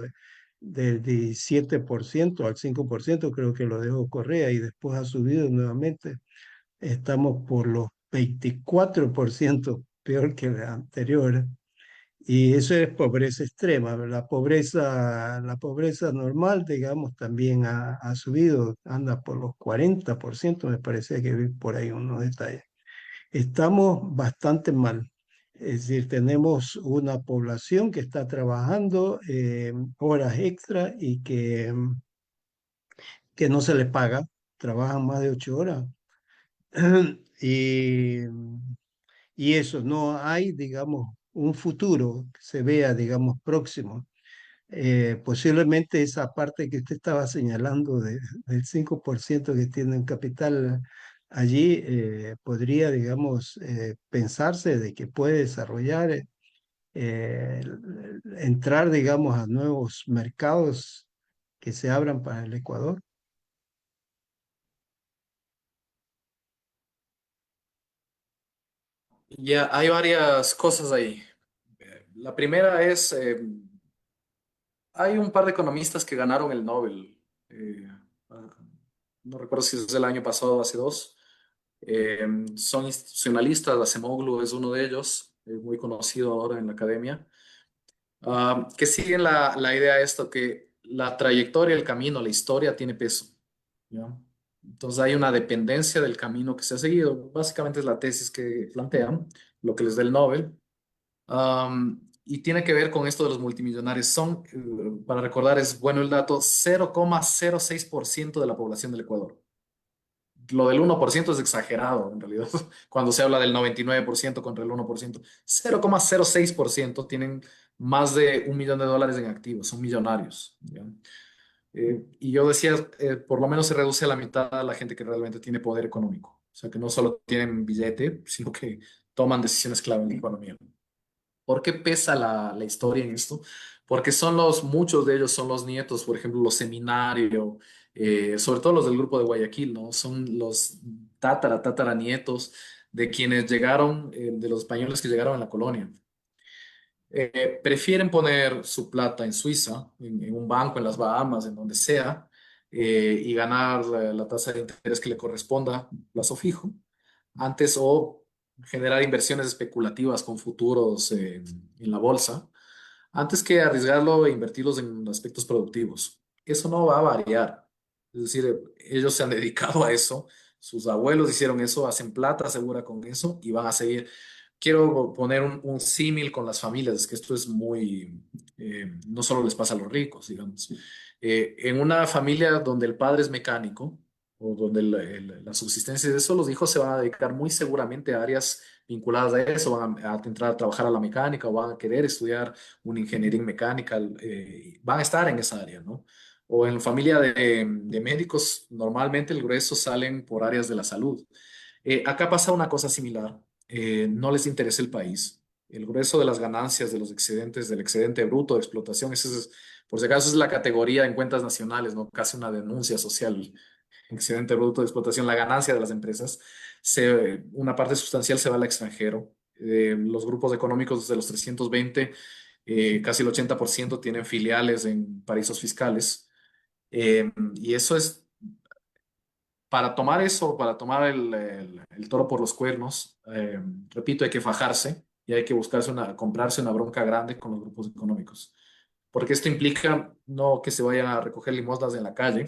del 17% al 5%, creo que lo dejó Correa, y después ha subido nuevamente. Estamos por los 24% peor que la anterior. Y eso es pobreza extrema. La pobreza normal, digamos, también ha subido, anda por los 40%, me parece que vi por ahí unos detalles. Estamos bastante mal. Es decir, tenemos una población que está trabajando horas extra y que no se les paga, trabajan más de 8 horas. Y, y eso, no hay, digamos, un futuro que se vea, digamos, próximo. Posiblemente esa parte que usted estaba señalando del 5% que tiene un capital allí, podría, digamos, pensarse de que puede desarrollar, entrar, digamos, a nuevos mercados que se abran para el Ecuador. Ya hay varias cosas ahí. La primera es, hay un par de economistas que ganaron el Nobel. Ah, no recuerdo si es el año pasado o hace dos. Eh, Son institucionalistas, Acemoglu es uno de ellos, muy conocido ahora en la academia, que siguen la idea esto, que la trayectoria, el camino, la historia tiene peso, ¿ya? Entonces hay una dependencia del camino que se ha seguido. Básicamente es la tesis que plantean, lo que les da el Nobel. Y tiene que ver con esto de los multimillonarios. Son, para recordar, es bueno el dato, 0,06% de la población del Ecuador. Lo del 1% es exagerado, en realidad, cuando se habla del 99% contra el 1%. 0,06% tienen más de $1 millón en activos, son millonarios, ¿ya? Y yo decía, por lo menos se reduce a la mitad a la gente que realmente tiene poder económico. O sea, que no solo tienen billete, sino que toman decisiones clave en la economía. ¿Por qué pesa la historia en esto? Porque muchos de ellos son los nietos, por ejemplo, los seminarios, sobre todo los del grupo de Guayaquil, ¿no? Son los tataranietos de quienes llegaron, de los españoles que llegaron a la colonia. Prefieren poner su plata en Suiza, en un banco, en las Bahamas, en donde sea, y ganar la tasa de interés que le corresponda, plazo fijo, antes o generar inversiones especulativas con futuros en la bolsa, antes que arriesgarlo e invertirlos en aspectos productivos. Eso no va a variar. Es decir, ellos se han dedicado a eso, sus abuelos hicieron eso, hacen plata segura con eso y van a seguir. Quiero poner un símil con las familias, es que esto es muy, no solo les pasa a los ricos, digamos. En una familia donde el padre es mecánico o donde la subsistencia es de eso, los hijos se van a dedicar muy seguramente a áreas vinculadas a eso, van a entrar a trabajar a la mecánica o van a querer estudiar una ingeniería en mecánica, van a estar en esa área, ¿no? O en familia de médicos, normalmente el grueso salen por áreas de la salud. Acá pasa una cosa similar. No les interesa el país. El grueso de las ganancias de los excedentes, del excedente bruto de explotación, por si acaso es la categoría en cuentas nacionales, ¿no? Casi una denuncia social. Excedente bruto de explotación, la ganancia de las empresas, una parte sustancial se va al extranjero. Los grupos económicos de los 320, casi el 80% tienen filiales en paraísos fiscales. Y eso es para tomar eso, para tomar el toro por los cuernos, repito, hay que fajarse y hay que comprarse una bronca grande con los grupos económicos. Porque esto implica no que se vayan a recoger limosnas en la calle,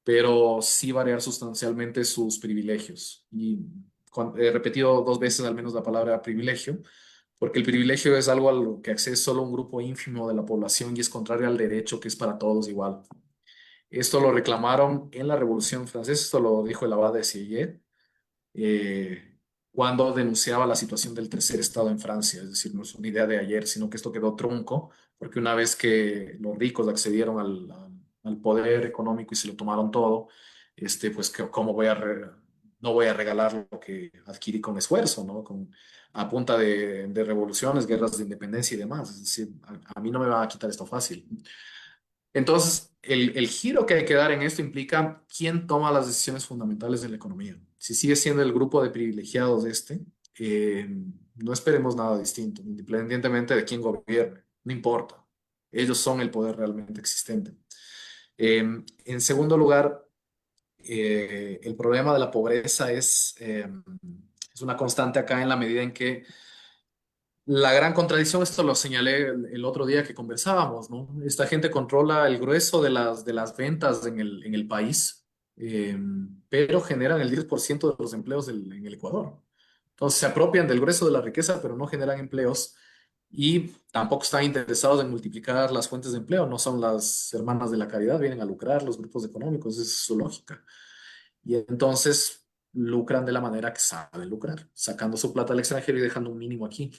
pero sí variar sustancialmente sus privilegios. Y he repetido 2 veces al menos la palabra privilegio, porque el privilegio es algo a lo que accede solo un grupo ínfimo de la población y es contrario al derecho que es para todos igual. Esto lo reclamaron en la Revolución Francesa, esto lo dijo el abad de Sieyes, cuando denunciaba la situación del tercer estado en Francia. Es decir, no es una idea de ayer, sino que esto quedó trunco, porque una vez que los ricos accedieron al poder económico y se lo tomaron todo, pues ¿cómo no voy a regalar lo que adquirí con esfuerzo, ¿no? A punta de revoluciones, guerras de independencia y demás. Es decir, a mí no me van a quitar esto fácil. Entonces, el giro que hay que dar en esto implica quién toma las decisiones fundamentales de la economía. Si sigue siendo el grupo de privilegiados eh, no esperemos nada distinto, independientemente de quién gobierne, no importa. Ellos son el poder realmente existente. En segundo lugar, el problema de la pobreza es una constante acá en la medida en que la gran contradicción, esto lo señalé el otro día que conversábamos, ¿no? Esta gente controla el grueso de las ventas en el país, eh, pero generan el 10% de los empleos en el Ecuador. Entonces se apropian del grueso de la riqueza, pero no generan empleos y tampoco están interesados en multiplicar las fuentes de empleo. No son las hermanas de la caridad, vienen a lucrar los grupos económicos, esa es su lógica. Y entonces lucran de la manera que saben lucrar, sacando su plata al extranjero y dejando un mínimo aquí.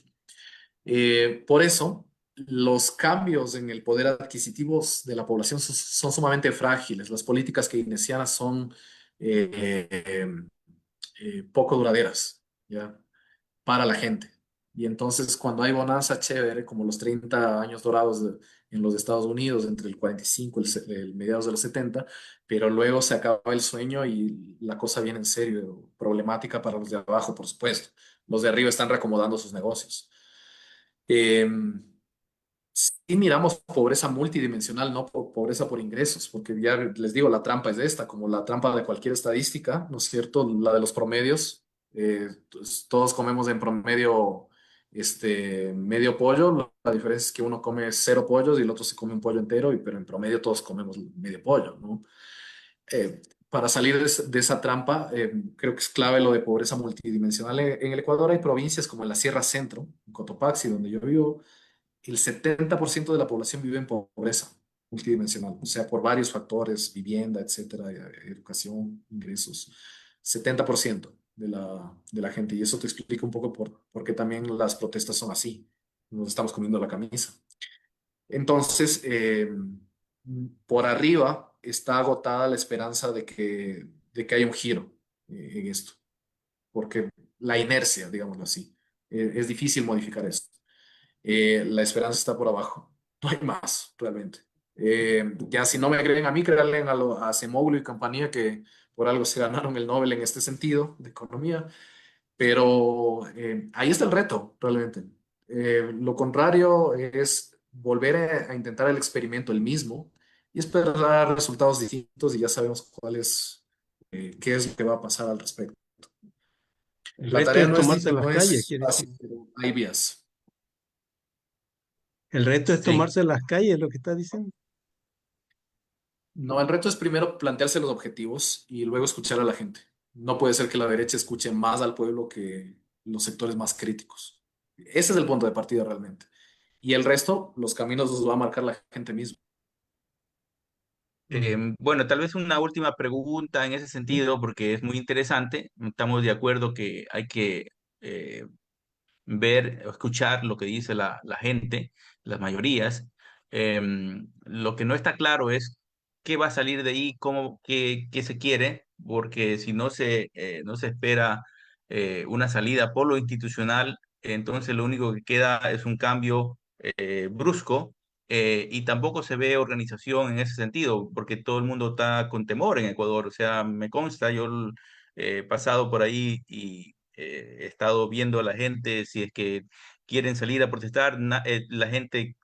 Por eso, los cambios en el poder adquisitivo de la población son sumamente frágiles. Las políticas keynesianas son eh, eh, poco duraderas, ¿ya? Para la gente. Y entonces, cuando hay bonanza chévere, como los 30 años dorados en los Estados Unidos, entre el 45 y el mediados de los 70, pero luego se acaba el sueño y la cosa viene en serio, problemática para los de abajo, por supuesto. Los de arriba están reacomodando sus negocios. Eh, sí miramos pobreza multidimensional, no pobreza por ingresos, porque ya les digo, la trampa es esta, como la trampa de cualquier estadística, ¿no es cierto? La de los promedios. Pues, todos comemos en promedio medio pollo, la diferencia es que uno come 0 pollos y el otro se come un pollo entero, pero en promedio todos comemos medio pollo, ¿no? Para salir de esa trampa, creo que es clave lo de pobreza multidimensional. En el Ecuador hay provincias como en la Sierra Centro, en Cotopaxi, donde yo vivo, el 70% de la población vive en pobreza multidimensional, o sea, por varios factores, vivienda, etcétera, educación, ingresos. 70% de la gente. Y eso te explica un poco por qué también las protestas son así. Nos estamos comiendo la camisa. Entonces, por arriba está agotada la esperanza de que haya un giro en esto, porque la inercia, digámoslo así, es difícil modificar esto. La esperanza está por abajo. No hay más, realmente. Ya si no me creen a mí, créanle a Acemoglu y compañía que por algo se ganaron el Nobel en este sentido de economía. Pero ahí está el reto, realmente. Lo contrario es volver a intentar el experimento el mismo y esperar resultados distintos y ya sabemos qué es lo que va a pasar al respecto. El La reto tarea es tomarse las no calles, es quiere decir. fácil, pero hay vías. El reto es Sí. tomarse las calles, lo que está diciendo. No, el reto es primero plantearse los objetivos y luego escuchar a la gente. No puede ser que la derecha escuche más al pueblo que los sectores más críticos. Ese es el punto de partida realmente. Y el resto, los caminos los va a marcar la gente misma. Bueno, tal vez una última pregunta en ese sentido, porque es muy interesante. Estamos de acuerdo que hay que eh, ver o escuchar lo que dice la gente, las mayorías. Lo que no está claro es qué va a salir de ahí, qué se quiere, porque si no se espera una salida por lo institucional, entonces lo único que queda es un cambio brusco. Y tampoco se ve organización en ese sentido, porque todo el mundo está con temor en Ecuador. O sea, me consta, yo he pasado por ahí y he estado viendo a la gente, si es que quieren salir a protestar, la gente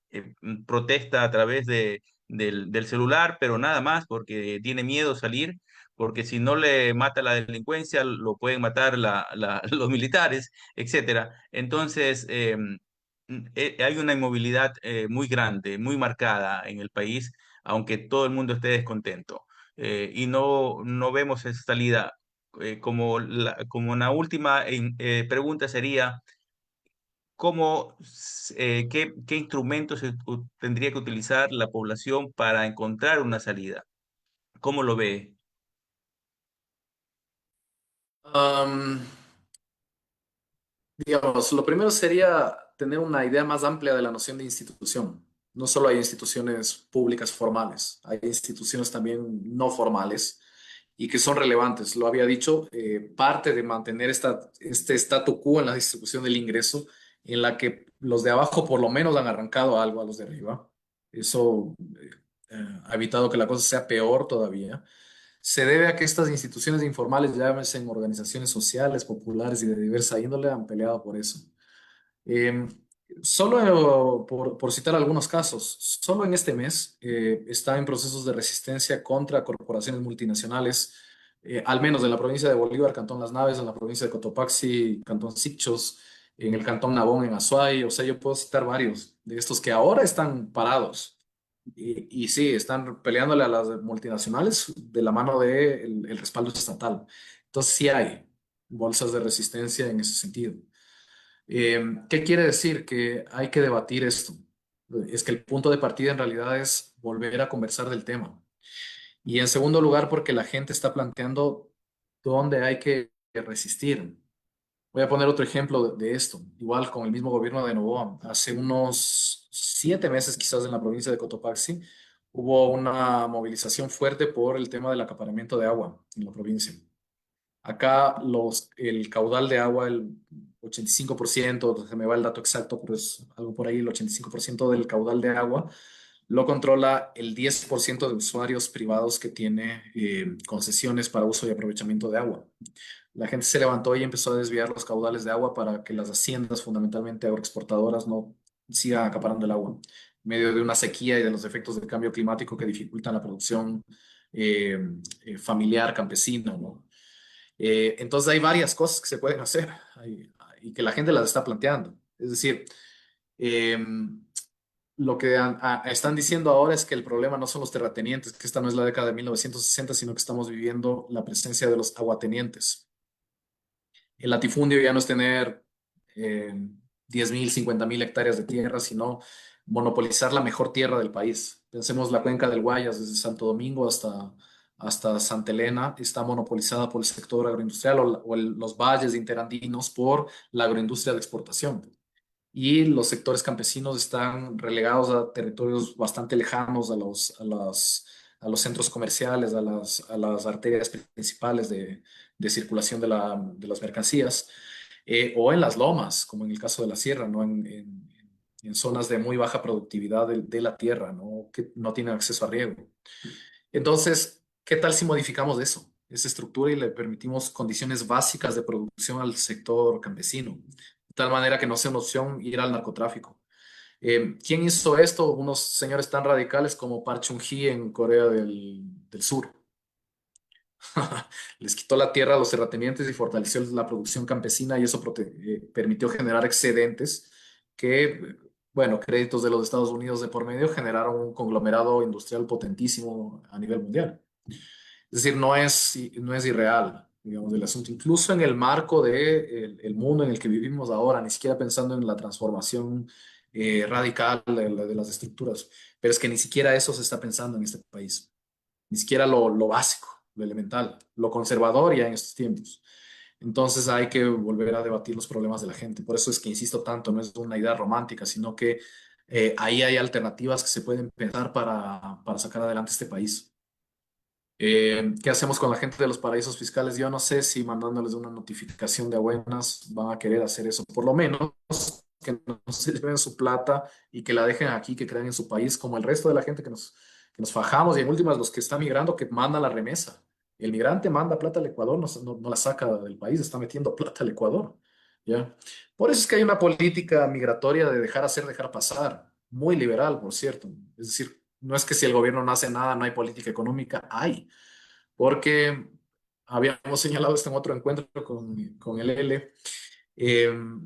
protesta a través del celular, pero nada más porque tiene miedo salir, porque si no le mata la delincuencia, lo pueden matar los militares, etcétera. Entonces, hay una inmovilidad muy grande, muy marcada en el país, aunque todo el mundo esté descontento. Y no vemos esa salida como una última pregunta sería, ¿qué instrumentos tendría que utilizar la población para encontrar una salida? ¿Cómo lo ve? Am, digamos, lo primero sería tener una idea más amplia de la noción de institución. No solo hay instituciones públicas formales, hay instituciones también no formales y que son relevantes. Lo había dicho, parte de mantener este statu quo en la distribución del ingreso, en la que los de abajo por lo menos han arrancado algo a los de arriba. Eso ha evitado que la cosa sea peor todavía. Se debe a que estas instituciones informales, llámense en organizaciones sociales, populares y de diversa índole, han peleado por eso. Eh, solo por citar algunos casos, solo en este mes está en procesos de resistencia contra corporaciones multinacionales, al menos en la provincia de Bolívar, Cantón Las Naves, en la provincia de Cotopaxi, Cantón Sicchos, en el Cantón Nabón, en Azuay. O sea, yo puedo citar varios de estos que ahora están parados. Y sí, están peleándole a las multinacionales de la mano del el respaldo estatal. Entonces sí hay bolsas de resistencia en ese sentido. ¿Qué quiere decir? Que hay que debatir esto. Es que el punto de partida en realidad es volver a conversar del tema. Y en segundo lugar, porque la gente está planteando dónde hay que resistir. Voy a poner otro ejemplo de esto. Igual con el mismo gobierno de Novoa. Hace unos 7 meses, quizás en la provincia de Cotopaxi, hubo una movilización fuerte por el tema del acaparamiento de agua en la provincia. Acá el caudal de agua, el 85%, se me va el dato exacto, pero es algo por ahí, el 85% del caudal de agua lo controla el 10% de usuarios privados que tiene concesiones para uso y aprovechamiento de agua. La gente se levantó y empezó a desviar los caudales de agua para que las haciendas, fundamentalmente agroexportadoras, no sigan acaparando el agua, en medio de una sequía y de los efectos del cambio climático que dificultan la producción eh, familiar campesina, ¿no? Entonces hay varias cosas que se pueden hacer y que la gente las está planteando. Es decir, eh, lo que están diciendo ahora es que el problema no son los terratenientes, que esta no es la década de 1960, sino que estamos viviendo la presencia de los aguatenientes. El latifundio ya no es tener 10.000, 50.000 hectáreas de tierra, sino monopolizar la mejor tierra del país. Pensemos la cuenca del Guayas, desde Santo Domingo hasta Santa Elena, está monopolizada por el sector agroindustrial los valles interandinos por la agroindustria de exportación. Y los sectores campesinos están relegados a territorios bastante lejanos a los centros comerciales, a las arterias principales de circulación de las mercancías, o en las lomas, como en el caso de la sierra, ¿no? En zonas de muy baja productividad de la tierra, ¿no? Que no tienen acceso a riego. Entonces, ¿qué tal si modificamos eso, esa estructura y le permitimos condiciones básicas de producción al sector campesino? De tal manera que no sea una opción ir al narcotráfico. ¿Quién hizo esto? Unos señores tan radicales como Park Chung-hee en Corea del Sur. Les quitó la tierra a los terratenientes y fortaleció la producción campesina y eso permitió generar excedentes que, bueno, créditos de los Estados Unidos de por medio generaron un conglomerado industrial potentísimo a nivel mundial. Es decir, no es irreal, digamos, el asunto. Incluso en el marco del mundo en el que vivimos ahora, ni siquiera pensando en la transformación radical de las estructuras, pero es que ni siquiera eso se está pensando en este país. Ni siquiera lo básico, lo elemental, lo conservador ya en estos tiempos. Entonces hay que volver a debatir los problemas de la gente. Por eso es que insisto tanto, no es una idea romántica, sino que ahí hay alternativas que se pueden pensar para sacar adelante este país. ¿Qué hacemos con la gente de los paraísos fiscales? Yo no sé si mandándoles una notificación de a buenas van a querer hacer eso. Por lo menos que no se lleven su plata y que la dejen aquí, que crean en su país, como el resto de la gente que nos fajamos. Y en últimas, los que están migrando, que mandan la remesa. El migrante manda plata al Ecuador, no la saca del país, está metiendo plata al Ecuador. ¿Ya? Por eso es que hay una política migratoria de dejar hacer, dejar pasar. Muy liberal, por cierto. Es decir, no es que si el gobierno no hace nada, no hay política económica, hay, porque habíamos señalado esto en otro encuentro con el L.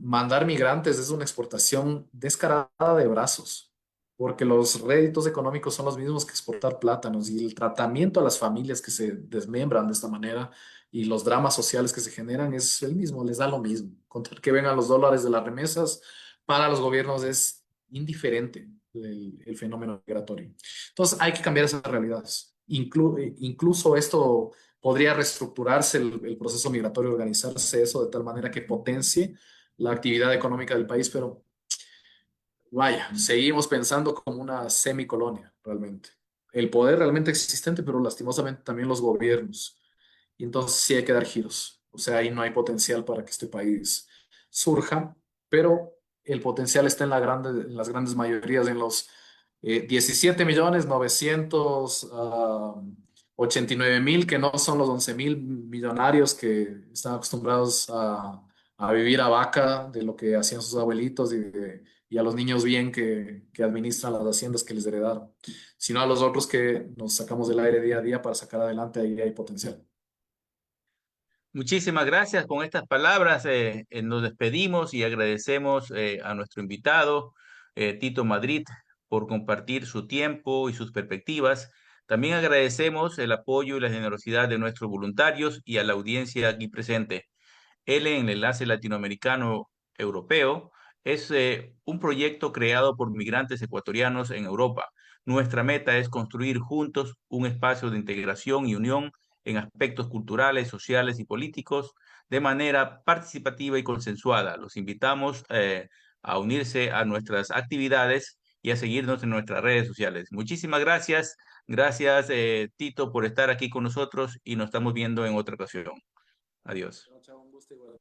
Mandar migrantes es una exportación descarada de brazos, porque los réditos económicos son los mismos que exportar plátanos y el tratamiento a las familias que se desmembran de esta manera y los dramas sociales que se generan es el mismo, les da lo mismo. Contar que vengan los dólares de las remesas para los gobiernos es indiferente el fenómeno migratorio. Entonces hay que cambiar esas realidades. Incluso esto podría reestructurarse el proceso migratorio, organizarse eso de tal manera que potencie la actividad económica del país, pero Vaya, seguimos pensando como una semicolonia, realmente. El poder realmente existente, pero lastimosamente también los gobiernos. Y entonces sí hay que dar giros. O sea, ahí no hay potencial para que este país surja, pero el potencial está en en las grandes mayorías, en los 17.989.000, que no son los 11.000 millonarios que están acostumbrados a vivir a vaca de lo que hacían sus abuelitos y a los niños bien que administran las haciendas que les heredaron, sino a los otros que nos sacamos del aire día a día para sacar adelante, ahí hay potencial. Muchísimas gracias. Con estas palabras nos despedimos y agradecemos a nuestro invitado, Tito Madrid, por compartir su tiempo y sus perspectivas. También agradecemos el apoyo y la generosidad de nuestros voluntarios y a la audiencia aquí presente. Él en el Enlace Latinoamericano Europeo es un proyecto creado por migrantes ecuatorianos en Europa. Nuestra meta es construir juntos un espacio de integración y unión en aspectos culturales, sociales y políticos de manera participativa y consensuada. Los invitamos a unirse a nuestras actividades y a seguirnos en nuestras redes sociales. Muchísimas gracias. Gracias, Tito, por estar aquí con nosotros y nos estamos viendo en otra ocasión. Adiós. Chao, chao, un gusto igual.